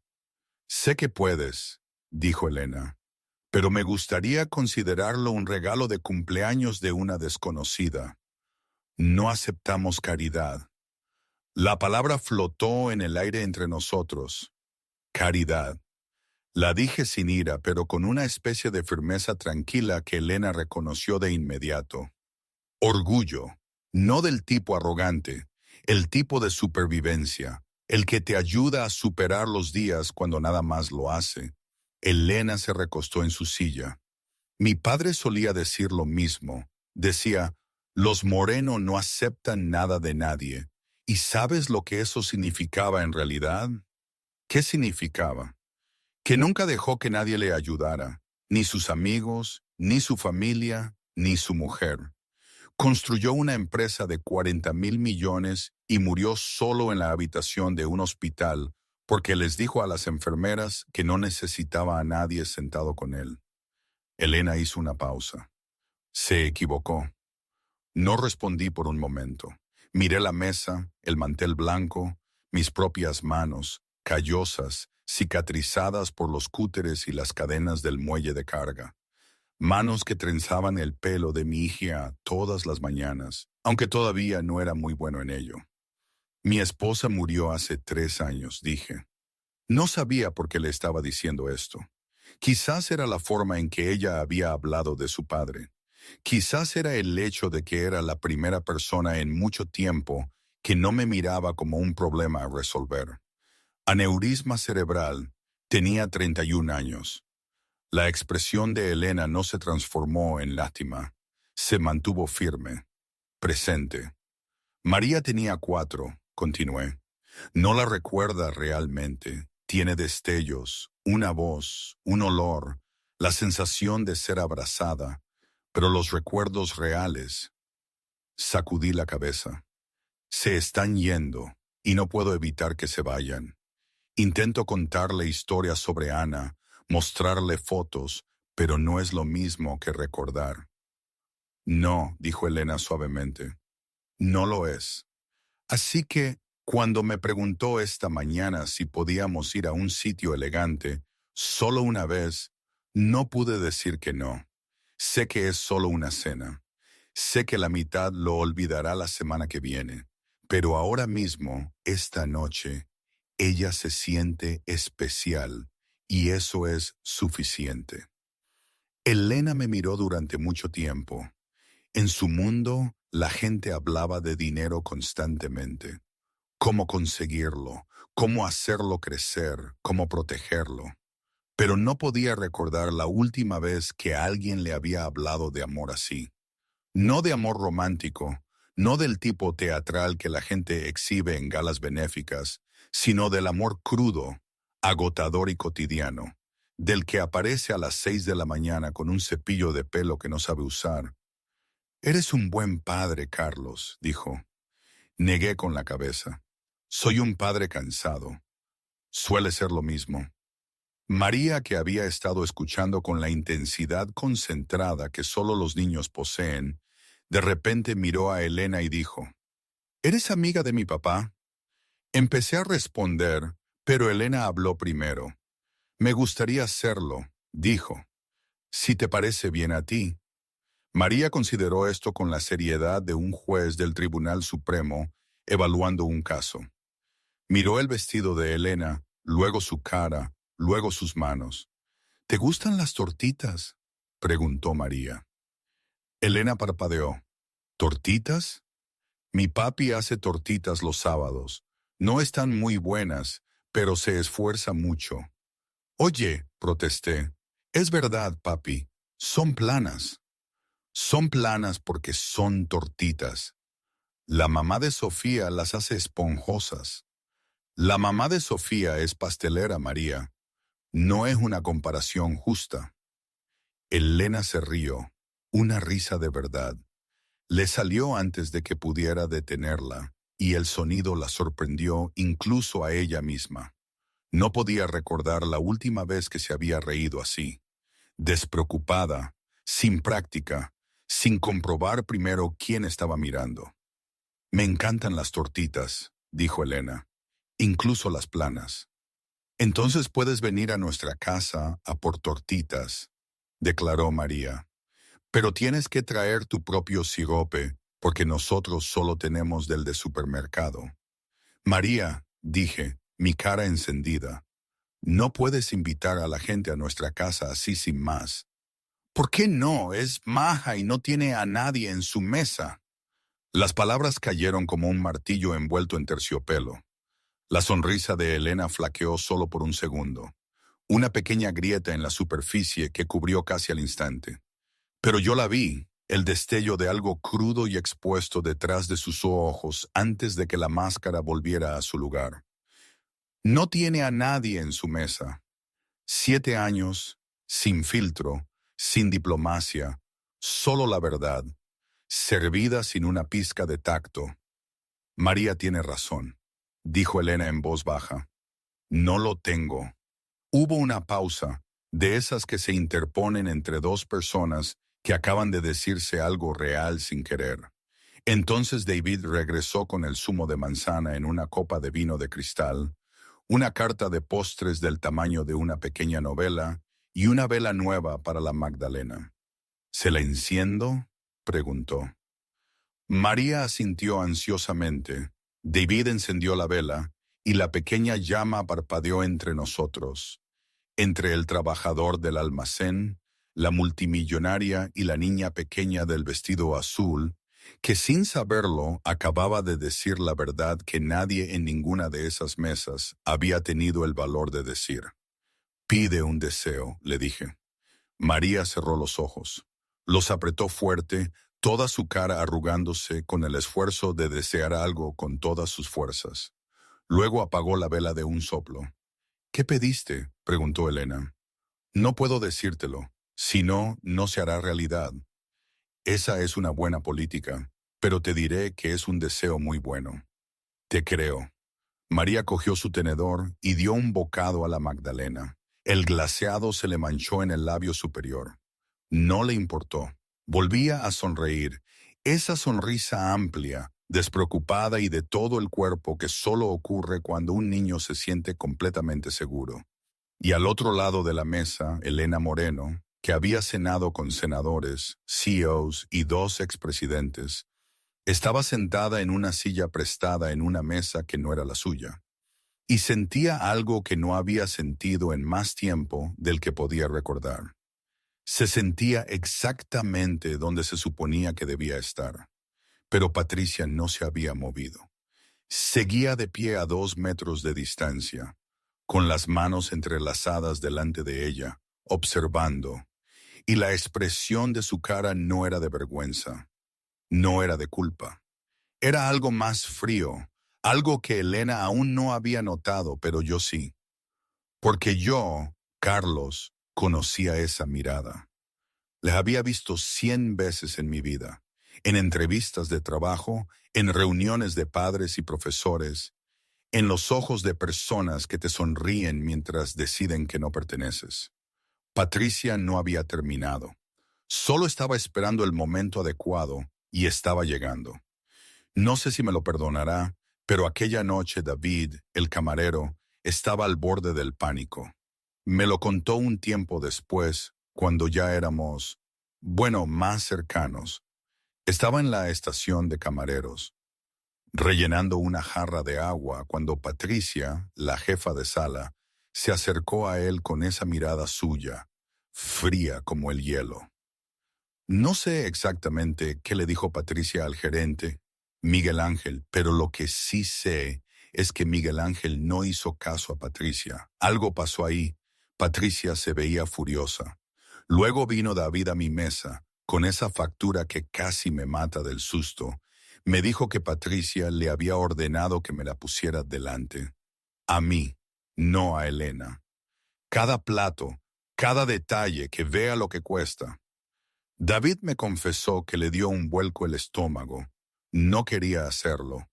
Sé que puedes, dijo Elena, pero me gustaría considerarlo un regalo de cumpleaños de una desconocida. No aceptamos caridad. La palabra flotó en el aire entre nosotros. Caridad. La dije sin ira, pero con una especie de firmeza tranquila que Elena reconoció de inmediato. Orgullo, no del tipo arrogante, el tipo de supervivencia, el que te ayuda a superar los días cuando nada más lo hace. Elena se recostó en su silla. Mi padre solía decir lo mismo. Decía, los Moreno no aceptan nada de nadie. ¿Y sabes lo que eso significaba en realidad? ¿Qué significaba? Que nunca dejó que nadie le ayudara, ni sus amigos, ni su familia, ni su mujer. Construyó una empresa de 40,000 millones y murió solo en la habitación de un hospital porque les dijo a las enfermeras que no necesitaba a nadie sentado con él. Elena hizo una pausa. Se equivocó. No respondí por un momento. Miré la mesa, el mantel blanco, mis propias manos, callosas, cicatrizadas por los cúteres y las cadenas del muelle de carga. Manos que trenzaban el pelo de mi hija todas las mañanas, aunque todavía no era muy bueno en ello. Mi esposa murió hace 3 años, dije. No sabía por qué le estaba diciendo esto. Quizás era la forma en que ella había hablado de su padre. Quizás era el hecho de que era la primera persona en mucho tiempo que no me miraba como un problema a resolver. Aneurisma cerebral, tenía 31 años. La expresión de Elena no se transformó en lástima. Se mantuvo firme, presente. María tenía 4, continué. No la recuerda realmente. Tiene destellos, una voz, un olor, la sensación de ser abrazada, pero los recuerdos reales. Sacudí la cabeza. Se están yendo, y no puedo evitar que se vayan. Intento contarle historias sobre Ana, mostrarle fotos, pero no es lo mismo que recordar. No, dijo Elena suavemente, no lo es. Así que, cuando me preguntó esta mañana si podíamos ir a un sitio elegante, solo una vez, no pude decir que no. Sé que es solo una cena. Sé que la mitad lo olvidará la semana que viene, pero ahora mismo, esta noche, ella se siente especial y eso es suficiente. Elena me miró durante mucho tiempo. En su mundo, la gente hablaba de dinero constantemente. Cómo conseguirlo, cómo hacerlo crecer, cómo protegerlo. Pero no podía recordar la última vez que alguien le había hablado de amor así. No de amor romántico, no del tipo teatral que la gente exhibe en galas benéficas, sino del amor crudo, agotador y cotidiano, del que aparece a las 6 de la mañana con un cepillo de pelo que no sabe usar. Eres un buen padre, Carlos, dijo. Negué con la cabeza. Soy un padre cansado. Suele ser lo mismo. María, que había estado escuchando con la intensidad concentrada que solo los niños poseen, de repente miró a Elena y dijo, ¿eres amiga de mi papá? Empecé a responder, pero Elena habló primero. Me gustaría serlo, dijo, si te parece bien a ti. María consideró esto con la seriedad de un juez del Tribunal Supremo evaluando un caso. Miró el vestido de Elena, luego su cara, luego sus manos. ¿Te gustan las tortitas?, preguntó María. Elena parpadeó. ¿Tortitas? Mi papi hace tortitas los sábados. No están muy buenas, pero se esfuerza mucho. Oye, protesté. Es verdad, papi. Son planas. Son planas porque son tortitas. La mamá de Sofía las hace esponjosas. La mamá de Sofía es pastelera, María. No es una comparación justa. Elena se rió. Una risa de verdad. Le salió antes de que pudiera detenerla, y el sonido la sorprendió incluso a ella misma. No podía recordar la última vez que se había reído así, despreocupada, sin práctica, sin comprobar primero quién estaba mirando. Me encantan las tortitas, dijo Elena, incluso las planas. Entonces puedes venir a nuestra casa a por tortitas, declaró María. Pero tienes que traer tu propio sirope, porque nosotros solo tenemos del de supermercado. María, dije, mi cara encendida, no puedes invitar a la gente a nuestra casa así sin más. ¿Por qué no? Es maja y no tiene a nadie en su mesa. Las palabras cayeron como un martillo envuelto en terciopelo. La sonrisa de Elena flaqueó solo por un segundo. Una pequeña grieta en la superficie que cubrió casi al instante. Pero yo la vi, el destello de algo crudo y expuesto detrás de sus ojos antes de que la máscara volviera a su lugar. No tiene a nadie en su mesa. 7 años, sin filtro, sin diplomacia, solo la verdad, servida sin una pizca de tacto. María tiene razón, dijo Elena en voz baja. No lo tengo. Hubo una pausa, de esas que se interponen entre dos personas que acaban de decirse algo real sin querer. Entonces David regresó con el zumo de manzana en una copa de vino de cristal, una carta de postres del tamaño de una pequeña novela y una vela nueva para la Magdalena. ¿Se la enciendo?, preguntó. María asintió ansiosamente. David encendió la vela y la pequeña llama parpadeó entre nosotros, entre el trabajador del almacén, la multimillonaria y la niña pequeña del vestido azul, que sin saberlo acababa de decir la verdad que nadie en ninguna de esas mesas había tenido el valor de decir. Pide un deseo, le dije. María cerró los ojos. Los apretó fuerte, toda su cara arrugándose con el esfuerzo de desear algo con todas sus fuerzas. Luego apagó la vela de un soplo. ¿Qué pediste?, preguntó Elena. No puedo decírtelo. Si no, no se hará realidad. Esa es una buena política, pero te diré que es un deseo muy bueno. Te creo. María cogió su tenedor y dio un bocado a la Magdalena. El glaseado se le manchó en el labio superior. No le importó. Volvía a sonreír. Esa sonrisa amplia, despreocupada y de todo el cuerpo que solo ocurre cuando un niño se siente completamente seguro. Y al otro lado de la mesa, Elena Moreno, que había cenado con senadores, CEOs y 2 expresidentes, estaba sentada en una silla prestada en una mesa que no era la suya, y sentía algo que no había sentido en más tiempo del que podía recordar. Se sentía exactamente donde se suponía que debía estar, pero Patricia no se había movido. Seguía de pie a 2 metros de distancia, con las manos entrelazadas delante de ella, observando, y la expresión de su cara no era de vergüenza, no era de culpa. Era algo más frío, algo que Elena aún no había notado, pero yo sí. Porque yo, Carlos, conocía esa mirada. La había visto 100 veces en mi vida, en entrevistas de trabajo, en reuniones de padres y profesores, en los ojos de personas que te sonríen mientras deciden que no perteneces. Patricia no había terminado. Solo estaba esperando el momento adecuado y estaba llegando. No sé si me lo perdonará, pero aquella noche David, el camarero, estaba al borde del pánico. Me lo contó un tiempo después, cuando ya éramos, bueno, más cercanos. Estaba en la estación de camareros, rellenando una jarra de agua cuando Patricia, la jefa de sala, se acercó a él con esa mirada suya, fría como el hielo. No sé exactamente qué le dijo Patricia al gerente, Miguel Ángel, pero lo que sí sé es que Miguel Ángel no hizo caso a Patricia. Algo pasó ahí, Patricia se veía furiosa. Luego vino David a mi mesa, con esa factura que casi me mata del susto. Me dijo que Patricia le había ordenado que me la pusiera delante. A mí, no a Elena. Cada plato, cada detalle, que vea lo que cuesta. David me confesó que le dio un vuelco el estómago. No quería hacerlo.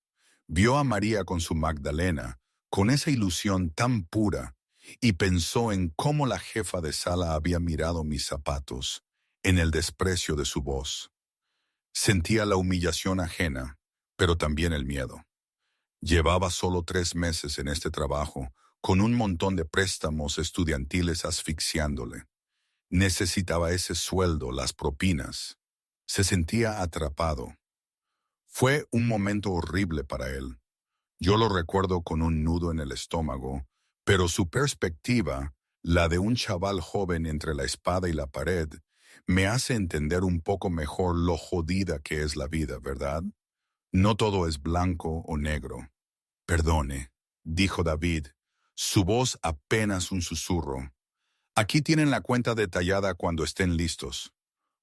Vio a María con su Magdalena, con esa ilusión tan pura, y pensó en cómo la jefa de sala había mirado mis zapatos, en el desprecio de su voz. Sentía la humillación ajena, pero también el miedo. Llevaba solo 3 meses en este trabajo, con un montón de préstamos estudiantiles asfixiándole. Necesitaba ese sueldo, las propinas. Se sentía atrapado. Fue un momento horrible para él. Yo lo recuerdo con un nudo en el estómago, pero su perspectiva, la de un chaval joven entre la espada y la pared, me hace entender un poco mejor lo jodida que es la vida, ¿verdad? No todo es blanco o negro. Perdone, dijo David, su voz apenas un susurro. Aquí tienen la cuenta detallada cuando estén listos.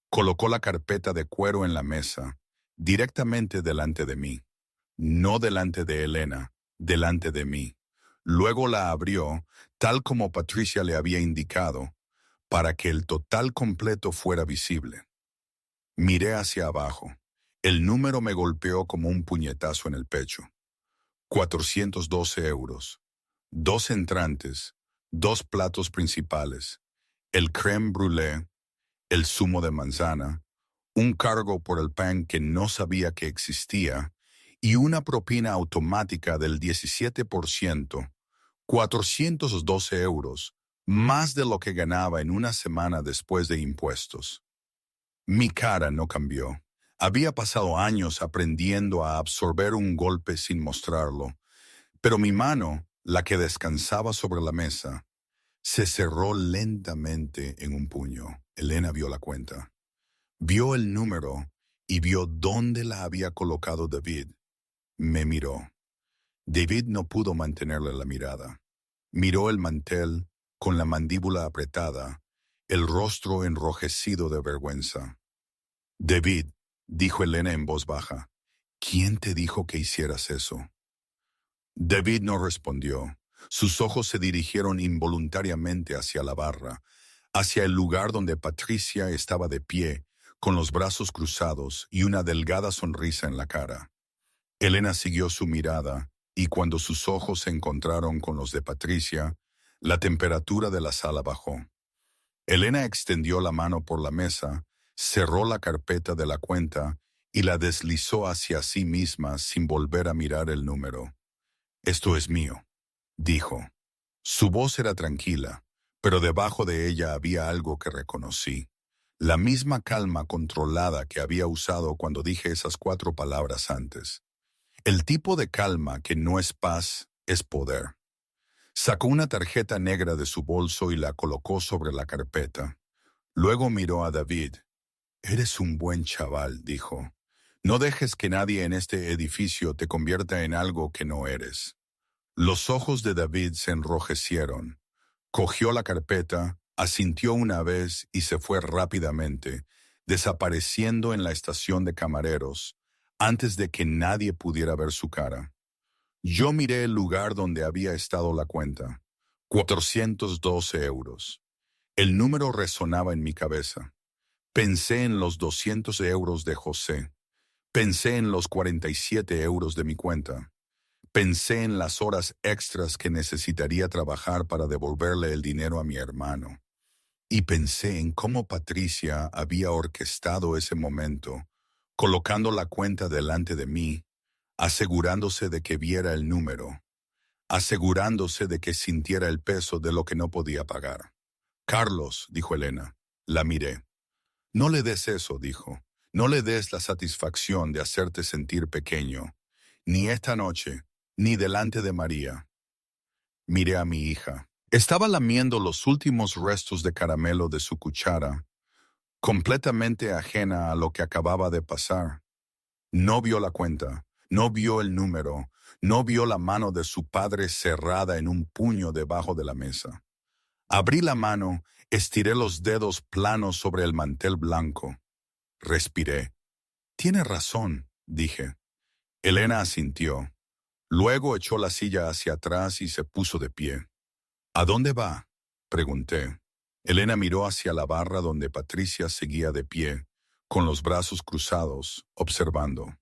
Colocó la carpeta de cuero en la mesa, directamente delante de mí. No delante de Elena, delante de mí. Luego la abrió, tal como Patricia le había indicado, para que el total completo fuera visible. Miré hacia abajo. El número me golpeó como un puñetazo en el pecho. 412 euros. 2 entrantes, 2 platos principales, el crème brûlée, el zumo de manzana, un cargo por el pan que no sabía que existía y una propina automática del 17%, 412 euros, más de lo que ganaba en una semana después de impuestos. Mi cara no cambió. Había pasado años aprendiendo a absorber un golpe sin mostrarlo, pero mi mano, la que descansaba sobre la mesa, se cerró lentamente en un puño. Elena vio la cuenta. Vio el número y vio dónde la había colocado David. Me miró. David no pudo mantenerle la mirada. Miró el mantel con la mandíbula apretada, el rostro enrojecido de vergüenza. David, dijo Elena en voz baja, ¿quién te dijo que hicieras eso? David no respondió. Sus ojos se dirigieron involuntariamente hacia la barra, hacia el lugar donde Patricia estaba de pie, con los brazos cruzados y una delgada sonrisa en la cara. Elena siguió su mirada, y cuando sus ojos se encontraron con los de Patricia, la temperatura de la sala bajó. Elena extendió la mano por la mesa, cerró la carpeta de la cuenta y la deslizó hacia sí misma sin volver a mirar el número. «Esto es mío», dijo. Su voz era tranquila, pero debajo de ella había algo que reconocí. La misma calma controlada que había usado cuando dije esas 4 palabras antes. El tipo de calma que no es paz, es poder. Sacó una tarjeta negra de su bolso y la colocó sobre la carpeta. Luego miró a David. «Eres un buen chaval», dijo. «No dejes que nadie en este edificio te convierta en algo que no eres». Los ojos de David se enrojecieron. Cogió la carpeta, asintió una vez y se fue rápidamente, desapareciendo en la estación de camareros, antes de que nadie pudiera ver su cara. Yo miré el lugar donde había estado la cuenta. 412 euros. El número resonaba en mi cabeza. Pensé en los 200 euros de José. Pensé en los 47 euros de mi cuenta. Pensé en las horas extras que necesitaría trabajar para devolverle el dinero a mi hermano. Y pensé en cómo Patricia había orquestado ese momento, colocando la cuenta delante de mí, asegurándose de que viera el número, asegurándose de que sintiera el peso de lo que no podía pagar. «Carlos», dijo Elena. La miré. «No le des eso», dijo. «No le des la satisfacción de hacerte sentir pequeño, ni esta noche, ni delante de María». Miré a mi hija. Estaba lamiendo los últimos restos de caramelo de su cuchara, completamente ajena a lo que acababa de pasar. No vio la cuenta, no vio el número, no vio la mano de su padre cerrada en un puño debajo de la mesa. Abrí la mano, estiré los dedos planos sobre el mantel blanco. Respiré. Tiene razón, dije. Elena asintió. Luego echó la silla hacia atrás y se puso de pie. ¿A dónde va?, pregunté. Elena miró hacia la barra donde Patricia seguía de pie, con los brazos cruzados, observando.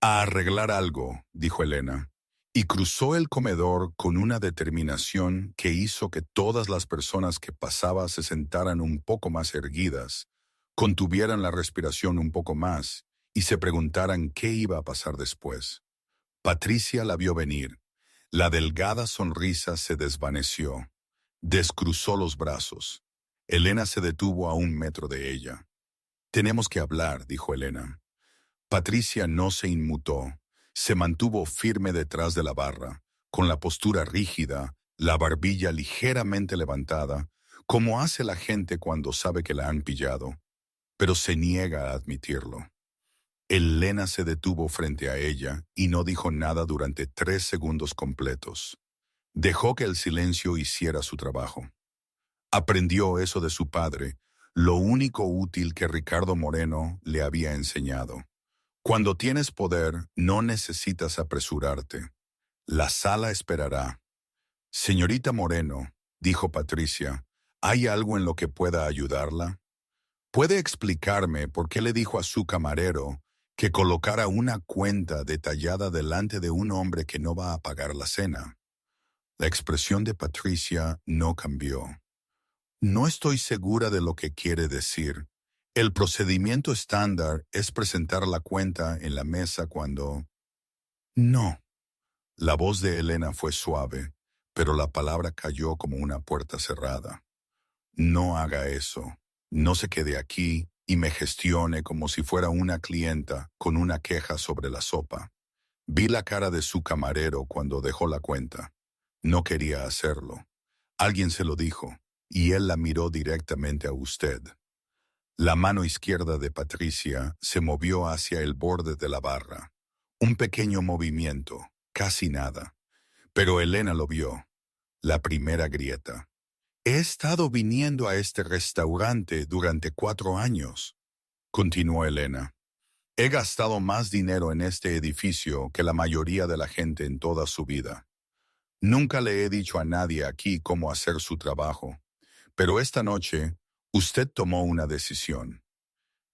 A arreglar algo, dijo Elena, y cruzó el comedor con una determinación que hizo que todas las personas que pasaba se sentaran un poco más erguidas, contuvieran la respiración un poco más y se preguntaran qué iba a pasar después. Patricia la vio venir. La delgada sonrisa se desvaneció. Descruzó los brazos. Elena se detuvo a 1 metro de ella. Tenemos que hablar, dijo Elena. Patricia no se inmutó. Se mantuvo firme detrás de la barra, con la postura rígida, la barbilla ligeramente levantada, como hace la gente cuando sabe que la han pillado, pero se niega a admitirlo. Elena se detuvo frente a ella y no dijo nada durante 3 segundos completos. Dejó que el silencio hiciera su trabajo. Aprendió eso de su padre, lo único útil que Ricardo Moreno le había enseñado. Cuando tienes poder, no necesitas apresurarte. La sala esperará. Señorita Moreno, dijo Patricia, ¿hay algo en lo que pueda ayudarla? ¿Puede explicarme por qué le dijo a su camarero que colocara una cuenta detallada delante de un hombre que no va a pagar la cena? La expresión de Patricia no cambió. No estoy segura de lo que quiere decir. El procedimiento estándar es presentar la cuenta en la mesa cuando... No. La voz de Elena fue suave, pero la palabra cayó como una puerta cerrada. No haga eso. No se quede aquí y me gestione como si fuera una clienta con una queja sobre la sopa. Vi la cara de su camarero cuando dejó la cuenta. No quería hacerlo. Alguien se lo dijo, y él la miró directamente a usted. La mano izquierda de Patricia se movió hacia el borde de la barra. Un pequeño movimiento, casi nada. Pero Elena lo vio. La primera grieta. He estado viniendo a este restaurante durante 4 años, continuó Elena. He gastado más dinero en este edificio que la mayoría de la gente en toda su vida. Nunca le he dicho a nadie aquí cómo hacer su trabajo, pero esta noche usted tomó una decisión.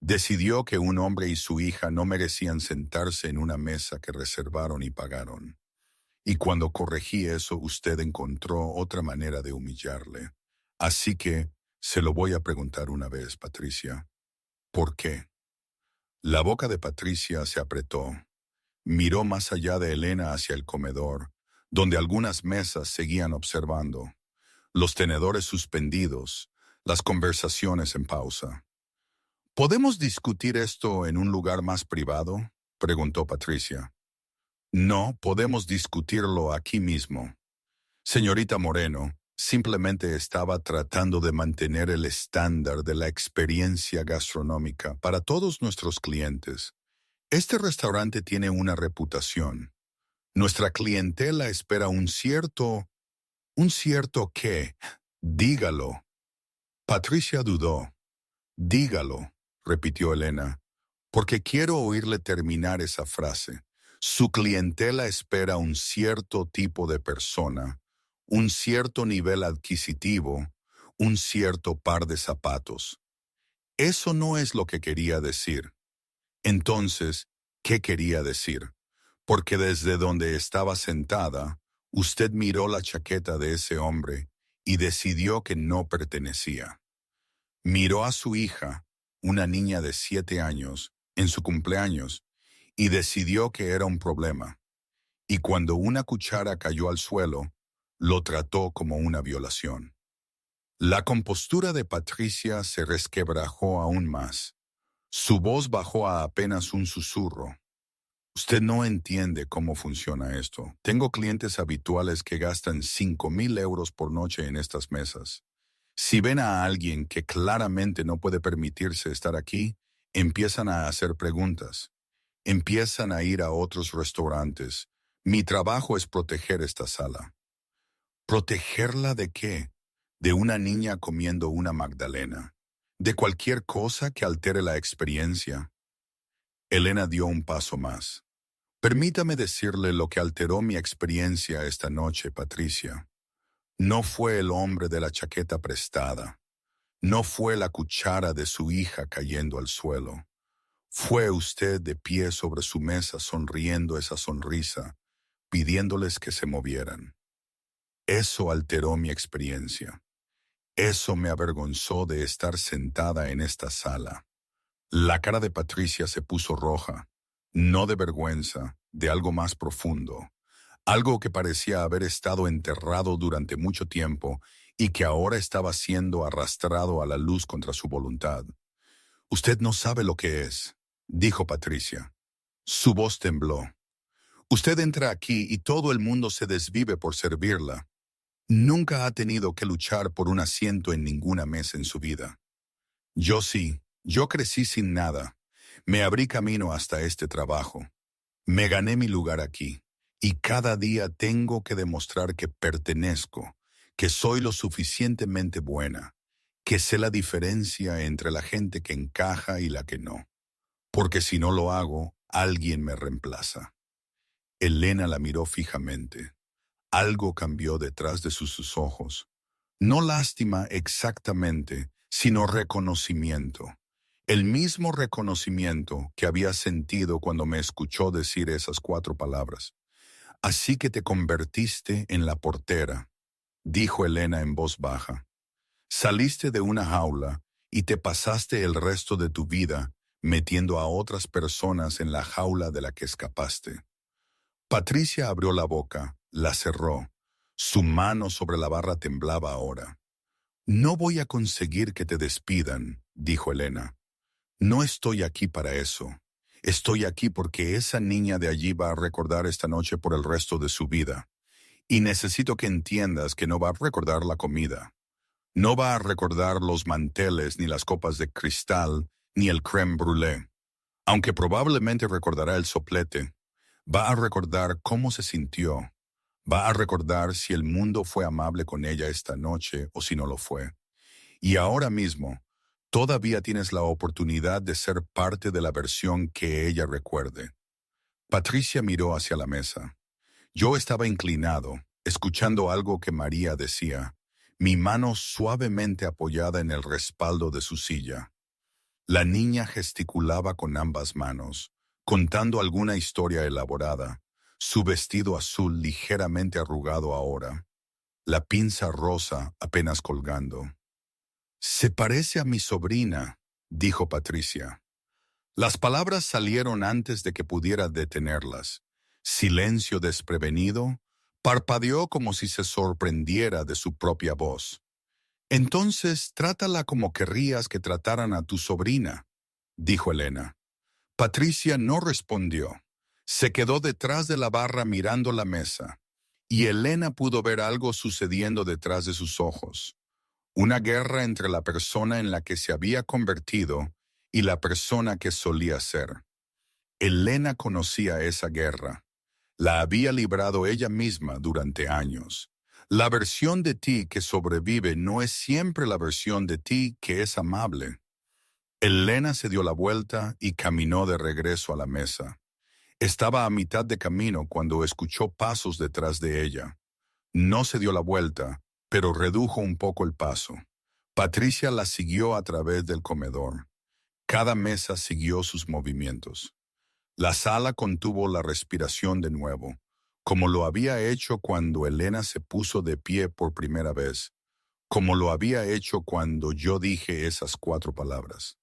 Decidió que un hombre y su hija no merecían sentarse en una mesa que reservaron y pagaron. Y cuando corregí eso, usted encontró otra manera de humillarle. Así que se lo voy a preguntar una vez, Patricia. ¿Por qué? La boca de Patricia se apretó. Miró más allá de Elena hacia el comedor, donde algunas mesas seguían observando. Los tenedores suspendidos, las conversaciones en pausa. ¿Podemos discutir esto en un lugar más privado?, preguntó Patricia. No, podemos discutirlo aquí mismo. Señorita Moreno, simplemente estaba tratando de mantener el estándar de la experiencia gastronómica para todos nuestros clientes. Este restaurante tiene una reputación. Nuestra clientela espera un cierto qué. Dígalo. Patricia dudó. Dígalo, repitió Elena, porque quiero oírle terminar esa frase. Su clientela espera un cierto tipo de persona, un cierto nivel adquisitivo, un cierto par de zapatos. Eso no es lo que quería decir. Entonces, ¿qué quería decir? Porque desde donde estaba sentada, usted miró la chaqueta de ese hombre y decidió que no pertenecía. Miró a su hija, una niña de 7 años, en su cumpleaños, y decidió que era un problema. Y cuando una cuchara cayó al suelo, lo trató como una violación. La compostura de Patricia se resquebrajó aún más. Su voz bajó a apenas un susurro. Usted no entiende cómo funciona esto. Tengo clientes habituales que gastan 5,000 euros por noche en estas mesas. Si ven a alguien que claramente no puede permitirse estar aquí, empiezan a hacer preguntas. Empiezan a ir a otros restaurantes. Mi trabajo es proteger esta sala. ¿Protegerla de qué? de una niña comiendo una magdalena, de cualquier cosa que altere la experiencia. Elena dio un paso más. Permítame decirle lo que alteró mi experiencia esta noche, Patricia. No fue el hombre de la chaqueta prestada. No fue la cuchara de su hija cayendo al suelo. Fue usted de pie sobre su mesa sonriendo esa sonrisa, pidiéndoles que se movieran. Eso alteró mi experiencia. Eso me avergonzó de estar sentada en esta sala. La cara de Patricia se puso roja, no de vergüenza, de algo más profundo, algo que parecía haber estado enterrado durante mucho tiempo y que ahora estaba siendo arrastrado a la luz contra su voluntad. «Usted no sabe lo que es», dijo Patricia. Su voz tembló. «Usted entra aquí y todo el mundo se desvive por servirla. Nunca ha tenido que luchar por un asiento en ninguna mesa en su vida. Yo sí, yo crecí sin nada. Me abrí camino hasta este trabajo. Me gané mi lugar aquí. Y cada día tengo que demostrar que pertenezco, que soy lo suficientemente buena, que sé la diferencia entre la gente que encaja y la que no. Porque si no lo hago, alguien me reemplaza». Elena la miró fijamente. Algo cambió detrás de sus ojos. No lástima exactamente, sino reconocimiento. El mismo reconocimiento que había sentido cuando me escuchó decir esas 4 palabras. «Así que te convertiste en la portera», dijo Elena en voz baja. «Saliste de una jaula y te pasaste el resto de tu vida metiendo a otras personas en la jaula de la que escapaste». Patricia abrió la boca, la cerró. Su mano sobre la barra temblaba ahora. «No voy a conseguir que te despidan», dijo Elena. «No estoy aquí para eso. Estoy aquí porque esa niña de allí va a recordar esta noche por el resto de su vida. Y necesito que entiendas que no va a recordar la comida. No va a recordar los manteles, ni las copas de cristal, ni el crème brûlée. Aunque probablemente recordará el soplete. Va a recordar cómo se sintió. Va a recordar si el mundo fue amable con ella esta noche o si no lo fue. Y ahora mismo, todavía tienes la oportunidad de ser parte de la versión que ella recuerde». Patricia miró hacia la mesa. Yo estaba inclinado, escuchando algo que María decía, mi mano suavemente apoyada en el respaldo de su silla. La niña gesticulaba con ambas manos, contando alguna historia elaborada, su vestido azul ligeramente arrugado ahora, la pinza rosa apenas colgando. «Se parece a mi sobrina», dijo Patricia. Las palabras salieron antes de que pudiera detenerlas. Silencio desprevenido, parpadeó como si se sorprendiera de su propia voz. «Entonces trátala como querrías que trataran a tu sobrina», dijo Elena. Patricia no respondió. Se quedó detrás de la barra mirando la mesa, y Elena pudo ver algo sucediendo detrás de sus ojos. Una guerra entre la persona en la que se había convertido y la persona que solía ser. Elena conocía esa guerra. La había librado ella misma durante años. La versión de ti que sobrevive no es siempre la versión de ti que es amable. Elena se dio la vuelta y caminó de regreso a la mesa. Estaba a mitad de camino cuando escuchó pasos detrás de ella. No se dio la vuelta, pero redujo un poco el paso. Patricia la siguió a través del comedor. Cada mesa siguió sus movimientos. La sala contuvo la respiración de nuevo, como lo había hecho cuando Elena se puso de pie por primera vez, como lo había hecho cuando yo dije esas 4 palabras.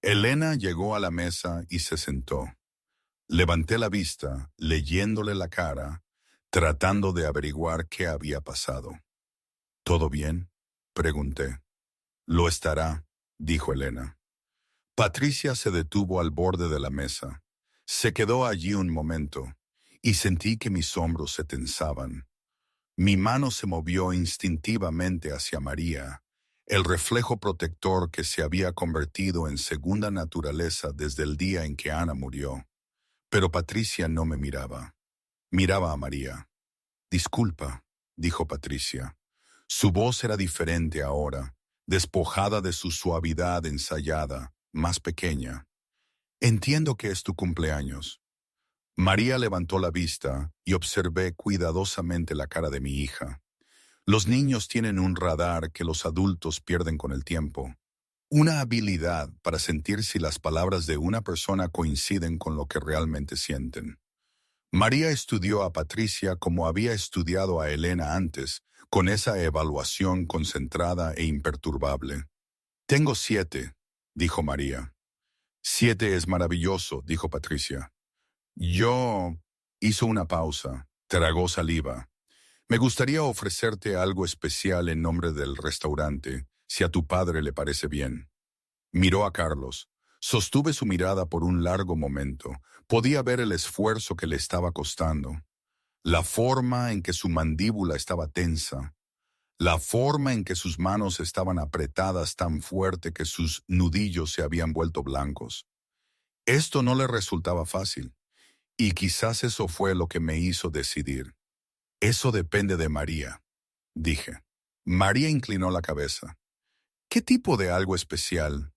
Elena llegó a la mesa y se sentó. Levanté la vista, leyéndole la cara, tratando de averiguar qué había pasado. «¿Todo bien?», pregunté. «Lo estará», dijo Elena. Patricia se detuvo al borde de la mesa. Se quedó allí un momento, y sentí que mis hombros se tensaban. Mi mano se movió instintivamente hacia María, el reflejo protector que se había convertido en segunda naturaleza desde el día en que Ana murió. Pero Patricia no me miraba. Miraba a María. «Disculpa», dijo Patricia. Su voz era diferente ahora, despojada de su suavidad ensayada, más pequeña. Entiendo que es tu cumpleaños. María levantó la vista y observé cuidadosamente la cara de mi hija. Los niños tienen un radar que los adultos pierden con el tiempo. Una habilidad para sentir si las palabras de una persona coinciden con lo que realmente sienten. María estudió a Patricia como había estudiado a Elena antes, con esa evaluación concentrada e imperturbable. «Tengo 7», dijo María. «7 es maravilloso», dijo Patricia. Yo hizo una pausa, tragó saliva. «Me gustaría ofrecerte algo especial en nombre del restaurante, si a tu padre le parece bien». Miró a Carlos. Sostuve su mirada por un largo momento. Podía ver el esfuerzo que le estaba costando. La forma en que su mandíbula estaba tensa. La forma en que sus manos estaban apretadas tan fuerte que sus nudillos se habían vuelto blancos. Esto no le resultaba fácil. Y quizás eso fue lo que me hizo decidir. «Eso depende de María», dije. María inclinó la cabeza. «¿Qué tipo de algo especial?»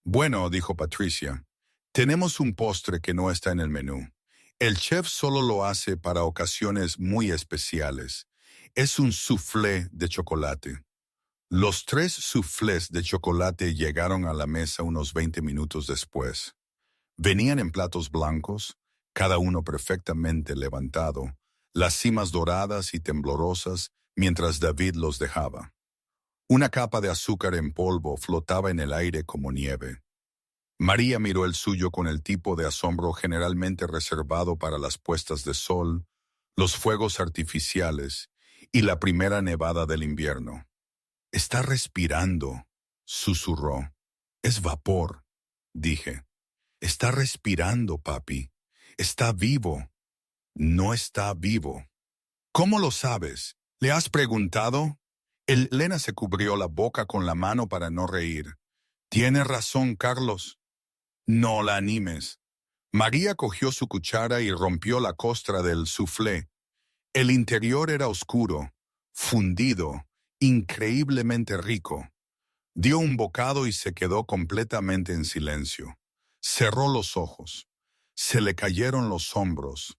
«Bueno», dijo Patricia, «tenemos un postre que no está en el menú. El chef solo lo hace para ocasiones muy especiales. Es un soufflé de chocolate». Los 3 soufflés de chocolate llegaron a la mesa unos 20 minutos después. Venían en platos blancos, cada uno perfectamente levantado, las cimas doradas y temblorosas mientras David los dejaba. Una capa de azúcar en polvo flotaba en el aire como nieve. María miró el suyo con el tipo de asombro generalmente reservado para las puestas de sol, los fuegos artificiales y la primera nevada del invierno. «Está respirando», susurró. «Es vapor», dije. «Está respirando, papi. Está vivo». «No está vivo». «¿Cómo lo sabes? ¿Le has preguntado?» Elena se cubrió la boca con la mano para no reír. «Tienes razón, Carlos. No la animes». María cogió su cuchara y rompió la costra del soufflé. El interior era oscuro, fundido, increíblemente rico. Dio un bocado y se quedó completamente en silencio. Cerró los ojos. Se le cayeron los hombros.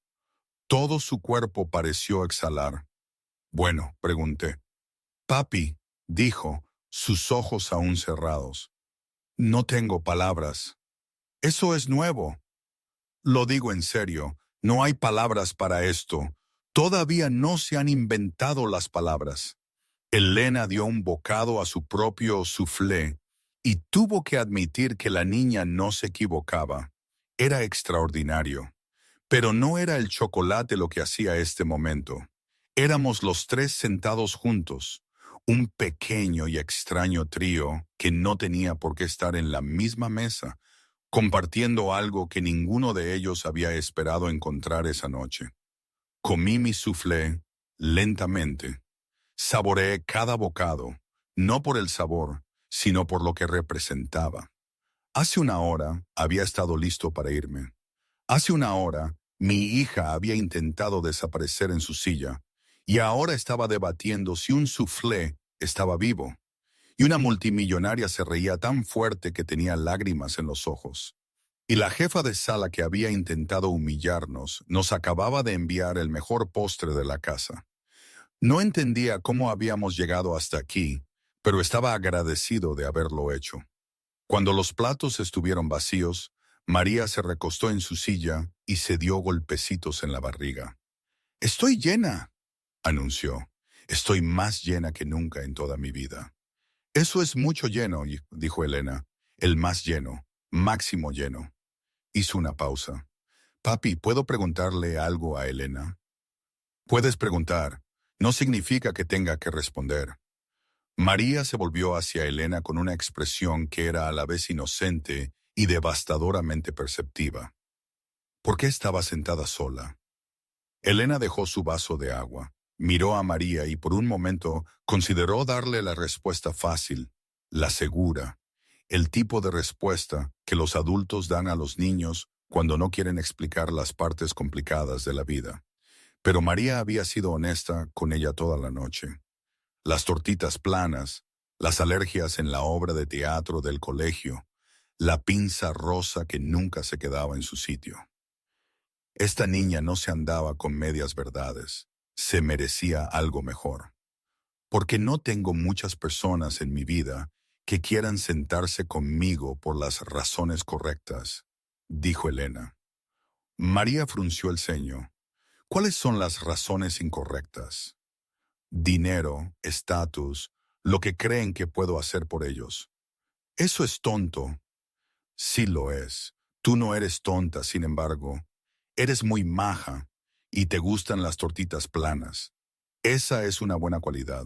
Todo su cuerpo pareció exhalar. «Bueno», pregunté. «Papi», dijo, sus ojos aún cerrados. «No tengo palabras». «Eso es nuevo». «Lo digo en serio, no hay palabras para esto. Todavía no se han inventado las palabras». Elena dio un bocado a su propio soufflé y tuvo que admitir que la niña no se equivocaba. Era extraordinario. Pero no era el chocolate lo que hacía este momento. Éramos los 3 sentados juntos, un pequeño y extraño trío que no tenía por qué estar en la misma mesa, compartiendo algo que ninguno de ellos había esperado encontrar esa noche. Comí mi soufflé lentamente. Saboreé cada bocado, no por el sabor, sino por lo que representaba. Hace una hora había estado listo para irme. Hace una hora mi hija había intentado desaparecer en su silla y ahora estaba debatiendo si un soufflé estaba vivo. Y una multimillonaria se reía tan fuerte que tenía lágrimas en los ojos. Y la jefa de sala que había intentado humillarnos nos acababa de enviar el mejor postre de la casa. No entendía cómo habíamos llegado hasta aquí, pero estaba agradecido de haberlo hecho. Cuando los platos estuvieron vacíos, María se recostó en su silla y se dio golpecitos en la barriga. «Estoy llena», anunció. «Estoy más llena que nunca en toda mi vida». «Eso es mucho lleno», dijo Elena. «El más lleno, máximo lleno». Hizo una pausa. «Papi, ¿puedo preguntarle algo a Elena?» «Puedes preguntar. No significa que tenga que responder». María se volvió hacia Elena con una expresión que era a la vez inocente y devastadoramente perceptiva. ¿Por qué estaba sentada sola? Elena dejó su vaso de agua, miró a María y por un momento consideró darle la respuesta fácil, la segura, el tipo de respuesta que los adultos dan a los niños cuando no quieren explicar las partes complicadas de la vida. Pero María había sido honesta con ella toda la noche. las tortitas planas, las alergias en la obra de teatro del colegio, la pinza rosa que nunca se quedaba en su sitio. Esta niña no se andaba con medias verdades, se merecía algo mejor. Porque no tengo muchas personas en mi vida que quieran sentarse conmigo por las razones correctas, dijo Elena. María frunció el ceño. ¿Cuáles son las razones incorrectas? Dinero, estatus, lo que creen que puedo hacer por ellos. Eso es tonto. Sí lo es. Tú no eres tonta, sin embargo. Eres muy maja y te gustan las tortitas planas. Esa es una buena cualidad.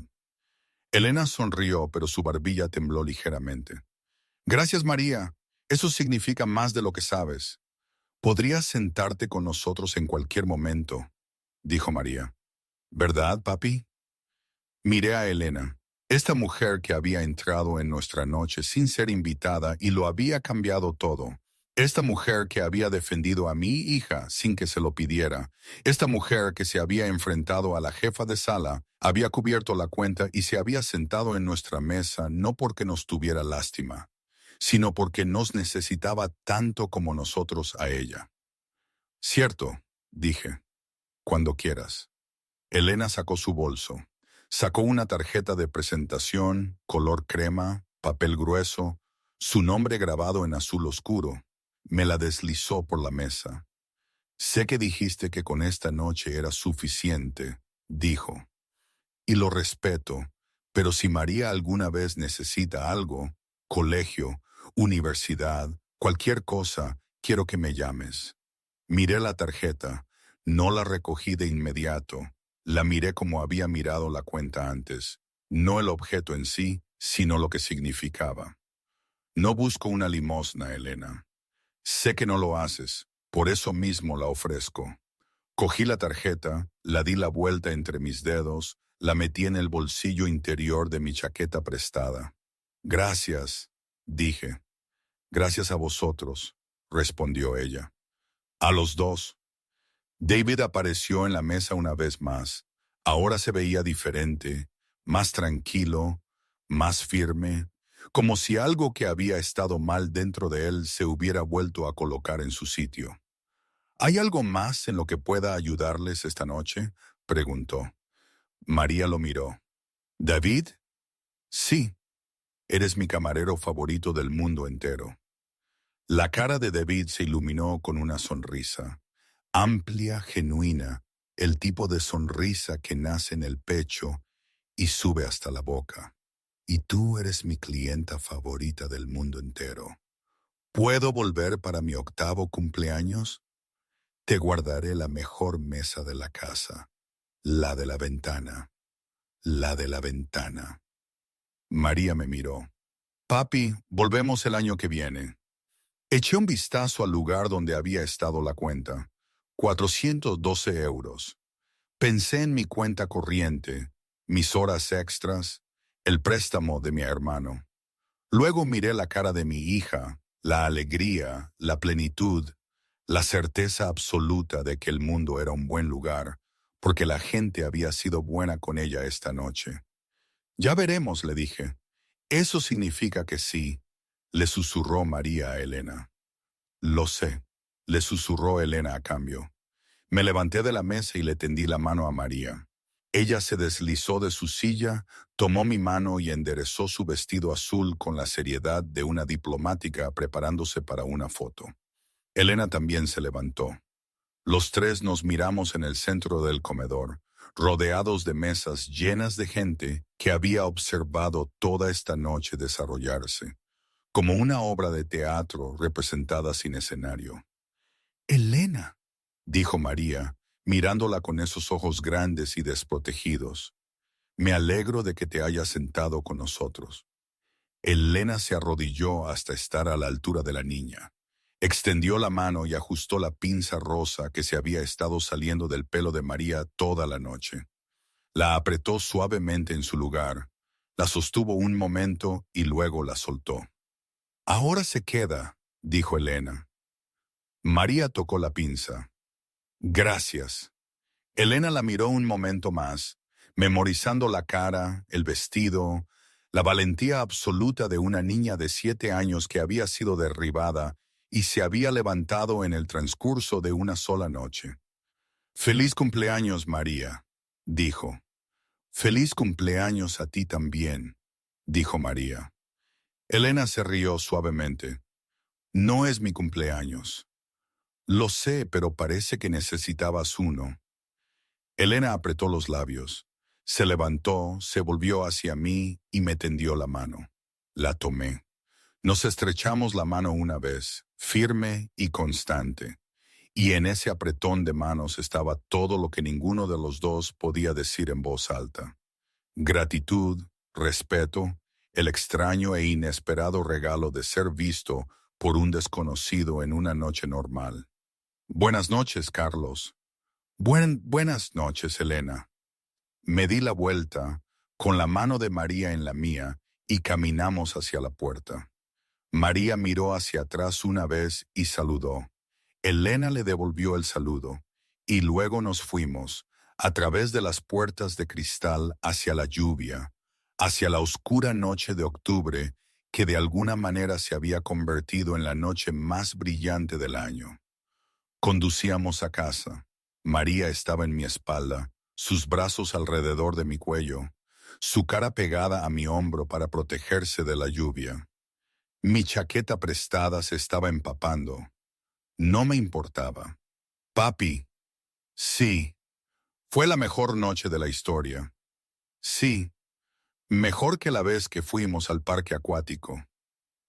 Elena sonrió, pero su barbilla tembló ligeramente. Gracias, María. Eso significa más de lo que sabes. Podrías sentarte con nosotros en cualquier momento, dijo María. ¿Verdad, papi? Miré a Elena, esta mujer que había entrado en nuestra noche sin ser invitada y lo había cambiado todo. Esta mujer que había defendido a mi hija sin que se lo pidiera. Esta mujer que se había enfrentado a la jefa de sala, había cubierto la cuenta y se había sentado en nuestra mesa no porque nos tuviera lástima, sino porque nos necesitaba tanto como nosotros a ella. Cierto, dije, cuando quieras. Elena sacó su bolso. Sacó una tarjeta de presentación, color crema, papel grueso, su nombre grabado en azul oscuro. Me la deslizó por la mesa. Sé que dijiste que con esta noche era suficiente, dijo. Y lo respeto, pero si María alguna vez necesita algo, colegio, universidad, cualquier cosa, quiero que me llames. Miré la tarjeta, no la recogí de inmediato. La miré como había mirado la cuenta antes, no el objeto en sí, sino lo que significaba. No busco una limosna, Elena. Sé que no lo haces, por eso mismo la ofrezco. Cogí la tarjeta, la di la vuelta entre mis dedos, la metí en el bolsillo interior de mi chaqueta prestada. Gracias, dije. Gracias a vosotros, respondió ella. A los dos. David apareció en la mesa una vez más. Ahora se veía diferente, más tranquilo, más firme, como si algo que había estado mal dentro de él se hubiera vuelto a colocar en su sitio. ¿Hay algo más en lo que pueda ayudarles esta noche?, preguntó. María lo miró. ¿David? Sí, eres mi camarero favorito del mundo entero. La cara de David se iluminó con una sonrisa. Amplia, genuina, el tipo de sonrisa que nace en el pecho y sube hasta la boca. Y tú eres mi clienta favorita del mundo entero. ¿Puedo volver para mi 8º cumpleaños? Te guardaré la mejor mesa de la casa, la de la ventana, la de la ventana. María me miró. Papi, volvemos el año que viene. Eché un vistazo al lugar donde había estado la cuenta. 412 euros. Pensé en mi cuenta corriente, mis horas extras, el préstamo de mi hermano. Luego miré la cara de mi hija, la alegría, la plenitud, la certeza absoluta de que el mundo era un buen lugar, porque la gente había sido buena con ella esta noche. Ya veremos, le dije. Eso significa que sí, le susurró María a Elena. Lo sé, le susurró Elena a cambio. Me levanté de la mesa y le tendí la mano a María. Ella se deslizó de su silla, tomó mi mano y enderezó su vestido azul con la seriedad de una diplomática preparándose para una foto. Elena también se levantó. Los tres nos miramos en el centro del comedor, rodeados de mesas llenas de gente que había observado toda esta noche desarrollarse, como una obra de teatro representada sin escenario. Elena, dijo María, mirándola con esos ojos grandes y desprotegidos. Me alegro de que te hayas sentado con nosotros. Elena se arrodilló hasta estar a la altura de la niña. Extendió la mano y ajustó la pinza rosa que se había estado saliendo del pelo de María toda la noche. La apretó suavemente en su lugar, la sostuvo un momento y luego la soltó. Ahora se queda, dijo Elena. María tocó la pinza. Gracias. Elena la miró un momento más, memorizando la cara, el vestido, la valentía absoluta de una niña de 7 años que había sido derribada y se había levantado en el transcurso de una sola noche. «Feliz cumpleaños, María», dijo. «Feliz cumpleaños a ti también», dijo María. Elena se rió suavemente. «No es mi cumpleaños». «Lo sé, pero parece que necesitabas uno». Elena apretó los labios. Se levantó, se volvió hacia mí y me tendió la mano. La tomé. Nos estrechamos la mano una vez, firme y constante. Y en ese apretón de manos estaba todo lo que ninguno de los dos podía decir en voz alta. Gratitud, respeto, el extraño e inesperado regalo de ser visto por un desconocido en una noche normal. «Buenas noches, Carlos». Buenas noches, Elena». Me di la vuelta, con la mano de María en la mía, y caminamos hacia la puerta. María miró hacia atrás una vez y saludó. Elena le devolvió el saludo, y luego nos fuimos, a través de las puertas de cristal hacia la lluvia, hacia la oscura noche de octubre que de alguna manera se había convertido en la noche más brillante del año. Conducíamos a casa. María estaba en mi espalda, sus brazos alrededor de mi cuello, su cara pegada a mi hombro para protegerse de la lluvia. Mi chaqueta prestada se estaba empapando. No me importaba. «Papi». «Sí». «Fue la mejor noche de la historia». «Sí». «Mejor que la vez que fuimos al parque acuático».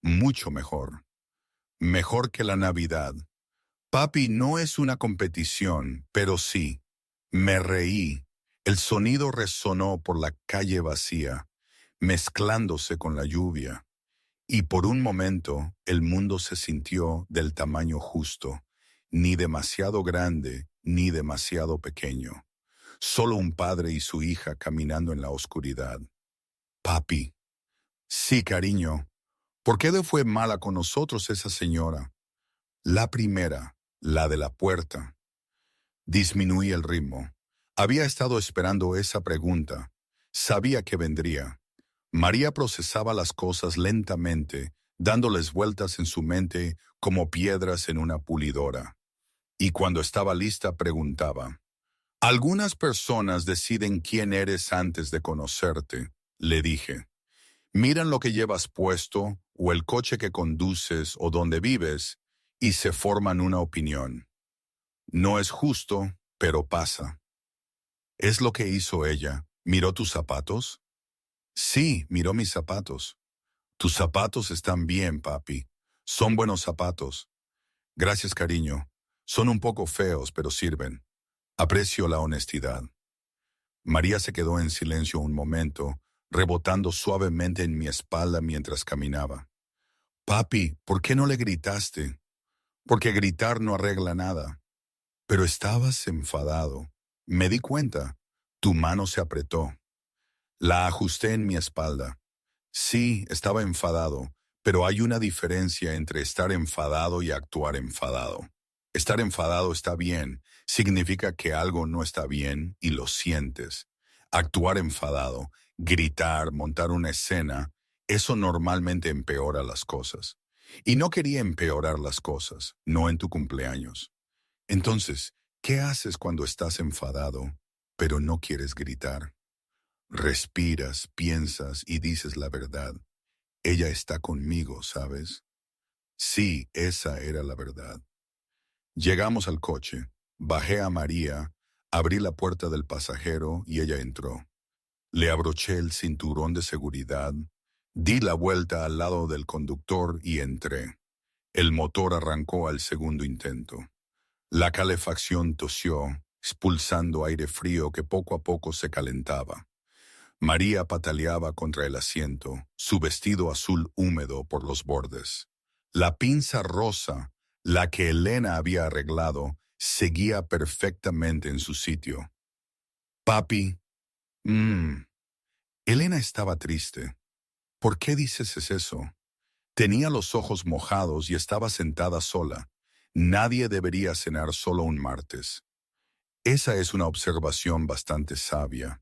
«Mucho mejor». «Mejor que la Navidad». «Papi, no es una competición, pero sí». Me reí. El sonido resonó por la calle vacía, mezclándose con la lluvia. Y por un momento el mundo se sintió del tamaño justo, ni demasiado grande ni demasiado pequeño. Solo un padre y su hija caminando en la oscuridad. «Papi». «Sí, cariño». «¿Por qué le fue mala con nosotros esa señora?» «La primera, la de la puerta». Disminuí el ritmo. Había estado esperando esa pregunta. Sabía que vendría. María procesaba las cosas lentamente, dándoles vueltas en su mente como piedras en una pulidora. Y cuando estaba lista preguntaba. «Algunas personas deciden quién eres antes de conocerte», le dije. «Miran lo que llevas puesto, o el coche que conduces, o donde vives, y se forman una opinión. No es justo, pero pasa». «Es lo que hizo ella. ¿Miró tus zapatos?» «Sí, miró mis zapatos». «Tus zapatos están bien, papi. Son buenos zapatos». «Gracias, cariño. Son un poco feos, pero sirven. Aprecio la honestidad». María se quedó en silencio un momento, rebotando suavemente en mi espalda mientras caminaba. «Papi, ¿por qué no le gritaste?» «Porque gritar no arregla nada». «Pero estabas enfadado». «Me di cuenta». «Tu mano se apretó». La ajusté en mi espalda. Sí, estaba enfadado, pero hay una diferencia entre estar enfadado y actuar enfadado. Estar enfadado está bien, significa que algo no está bien y lo sientes. Actuar enfadado, gritar, montar una escena, eso normalmente empeora las cosas. Y no quería empeorar las cosas, no en tu cumpleaños. Entonces, ¿qué haces cuando estás enfadado, pero no quieres gritar? Respiras, piensas y dices la verdad. Ella está conmigo, ¿sabes? Sí, esa era la verdad. Llegamos al coche. Bajé a María, abrí la puerta del pasajero y ella entró. Le abroché el cinturón de seguridad, di la vuelta al lado del conductor y entré. El motor arrancó al segundo intento. La calefacción tosió, expulsando aire frío que poco a poco se calentaba. María pataleaba contra el asiento, su vestido azul húmedo por los bordes. La pinza rosa, la que Elena había arreglado, seguía perfectamente en su sitio. «Papi». Elena estaba triste. «¿Por qué dices eso?» Tenía los ojos mojados y estaba sentada sola. Nadie debería cenar solo un martes. Esa es una observación bastante sabia.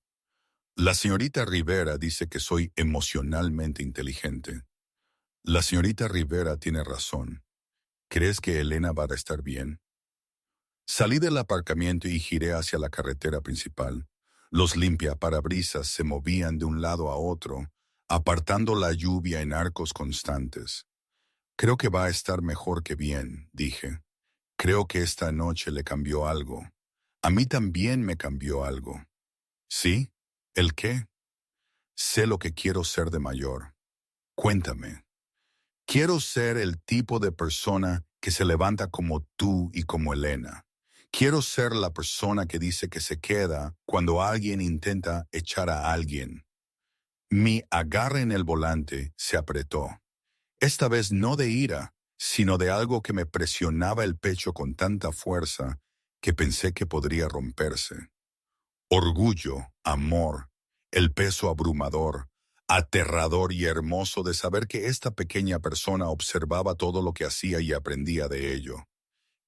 La señorita Rivera dice que soy emocionalmente inteligente. La señorita Rivera tiene razón. ¿Crees que Elena va a estar bien? Salí del aparcamiento y giré hacia la carretera principal. Los limpiaparabrisas se movían de un lado a otro, apartando la lluvia en arcos constantes. Creo que va a estar mejor que bien, dije. Creo que esta noche le cambió algo. A mí también me cambió algo. ¿Sí? ¿El qué? Sé lo que quiero ser de mayor. Cuéntame. Quiero ser el tipo de persona que se levanta como tú y como Elena. Quiero ser la persona que dice que se queda cuando alguien intenta echar a alguien. Mi agarre en el volante se apretó. Esta vez no de ira, sino de algo que me presionaba el pecho con tanta fuerza que pensé que podría romperse. Orgullo, amor, el peso abrumador, aterrador y hermoso de saber que esta pequeña persona observaba todo lo que hacía y aprendía de ello.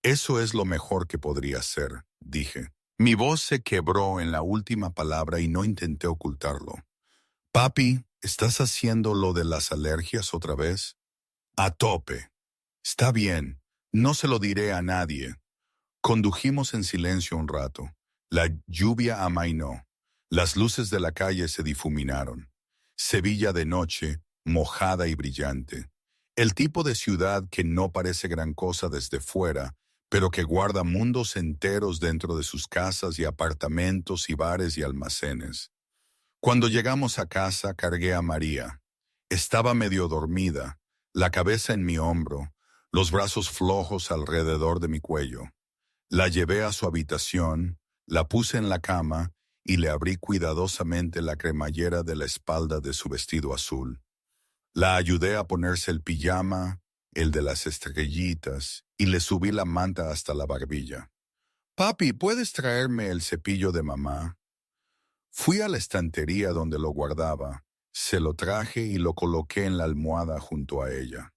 Eso es lo mejor que podría ser, dije. Mi voz se quebró en la última palabra y no intenté ocultarlo. Papi, ¿estás haciendo lo de las alergias otra vez? A tope. Está bien, no se lo diré a nadie. Condujimos en silencio un rato. La lluvia amainó. Las luces de la calle se difuminaron. Sevilla de noche, mojada y brillante. El tipo de ciudad que no parece gran cosa desde fuera, pero que guarda mundos enteros dentro de sus casas y apartamentos y bares y almacenes. Cuando llegamos a casa, cargué a María. Estaba medio dormida, la cabeza en mi hombro, los brazos flojos alrededor de mi cuello. La llevé a su habitación, la puse en la cama y le abrí cuidadosamente la cremallera de la espalda de su vestido azul. La ayudé a ponerse el pijama, el de las estrellitas, y le subí la manta hasta la barbilla. Papi, ¿puedes traerme el cepillo de mamá? Fui a la estantería donde lo guardaba, se lo traje y lo coloqué en la almohada junto a ella.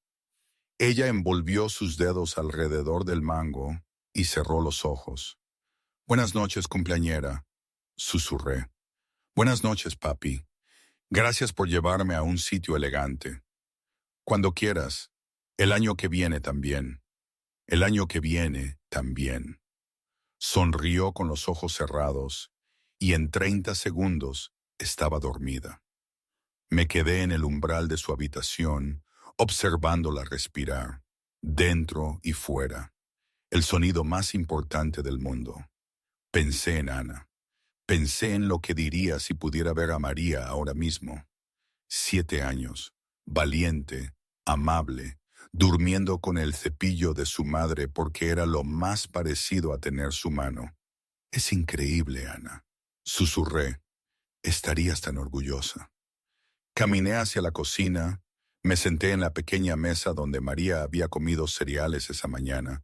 Ella envolvió sus dedos alrededor del mango y cerró los ojos. Buenas noches, cumpleañera, susurré. Buenas noches, papi. Gracias por llevarme a un sitio elegante. Cuando quieras. El año que viene también. El año que viene también. Sonrió con los ojos cerrados y en 30 segundos estaba dormida. Me quedé en el umbral de su habitación, observándola respirar, dentro y fuera, el sonido más importante del mundo. Pensé en Ana. Pensé en lo que diría si pudiera ver a María ahora mismo. 7 años, valiente, amable, durmiendo con el cepillo de su madre porque era lo más parecido a tener su mano. Es increíble, Ana. Susurré. Estarías tan orgullosa. Caminé hacia la cocina, me senté en la pequeña mesa donde María había comido cereales esa mañana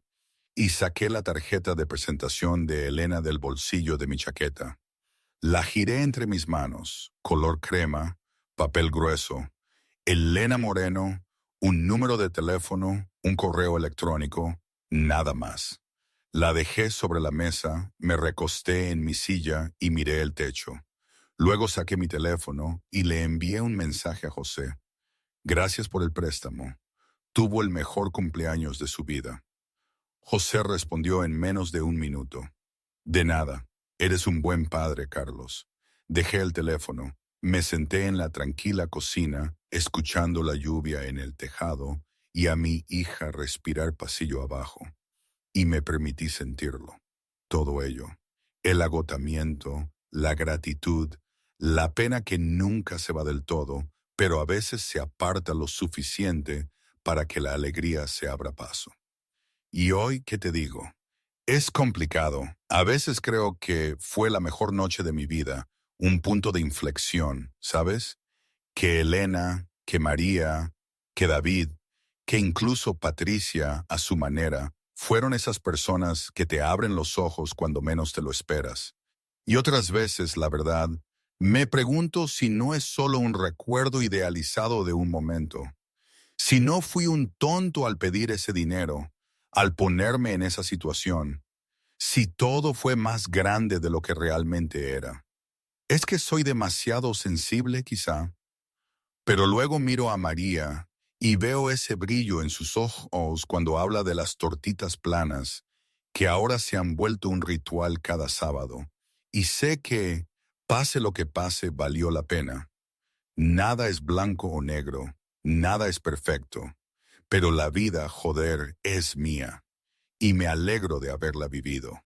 y saqué la tarjeta de presentación de Elena del bolsillo de mi chaqueta. La giré entre mis manos, color crema, papel grueso, Elena Moreno, un número de teléfono, un correo electrónico, nada más. La dejé sobre la mesa, me recosté en mi silla y miré el techo. Luego saqué mi teléfono y le envié un mensaje a José. Gracias por el préstamo. Tuvo el mejor cumpleaños de su vida. José respondió en menos de un minuto. De nada. Eres un buen padre, Carlos. Dejé el teléfono. Me senté en la tranquila cocina, escuchando la lluvia en el tejado y a mi hija respirar pasillo abajo. Y me permití sentirlo. Todo ello. El agotamiento, la gratitud, la pena que nunca se va del todo, pero a veces se aparta lo suficiente para que la alegría se abra paso. Y hoy, ¿qué te digo? Es complicado. A veces creo que fue la mejor noche de mi vida, un punto de inflexión, ¿sabes? Que Elena, que María, que David, que incluso Patricia, a su manera, fueron esas personas que te abren los ojos cuando menos te lo esperas. Y otras veces, la verdad, me pregunto si no es solo un recuerdo idealizado de un momento. Si no fui un tonto al pedir ese dinero, al ponerme en esa situación, si todo fue más grande de lo que realmente era. Es que soy demasiado sensible, quizá. Pero luego miro a María y veo ese brillo en sus ojos cuando habla de las tortitas planas, que ahora se han vuelto un ritual cada sábado. Y sé que, pase lo que pase, valió la pena. Nada es blanco o negro, nada es perfecto, pero la vida, joder, es mía, y me alegro de haberla vivido.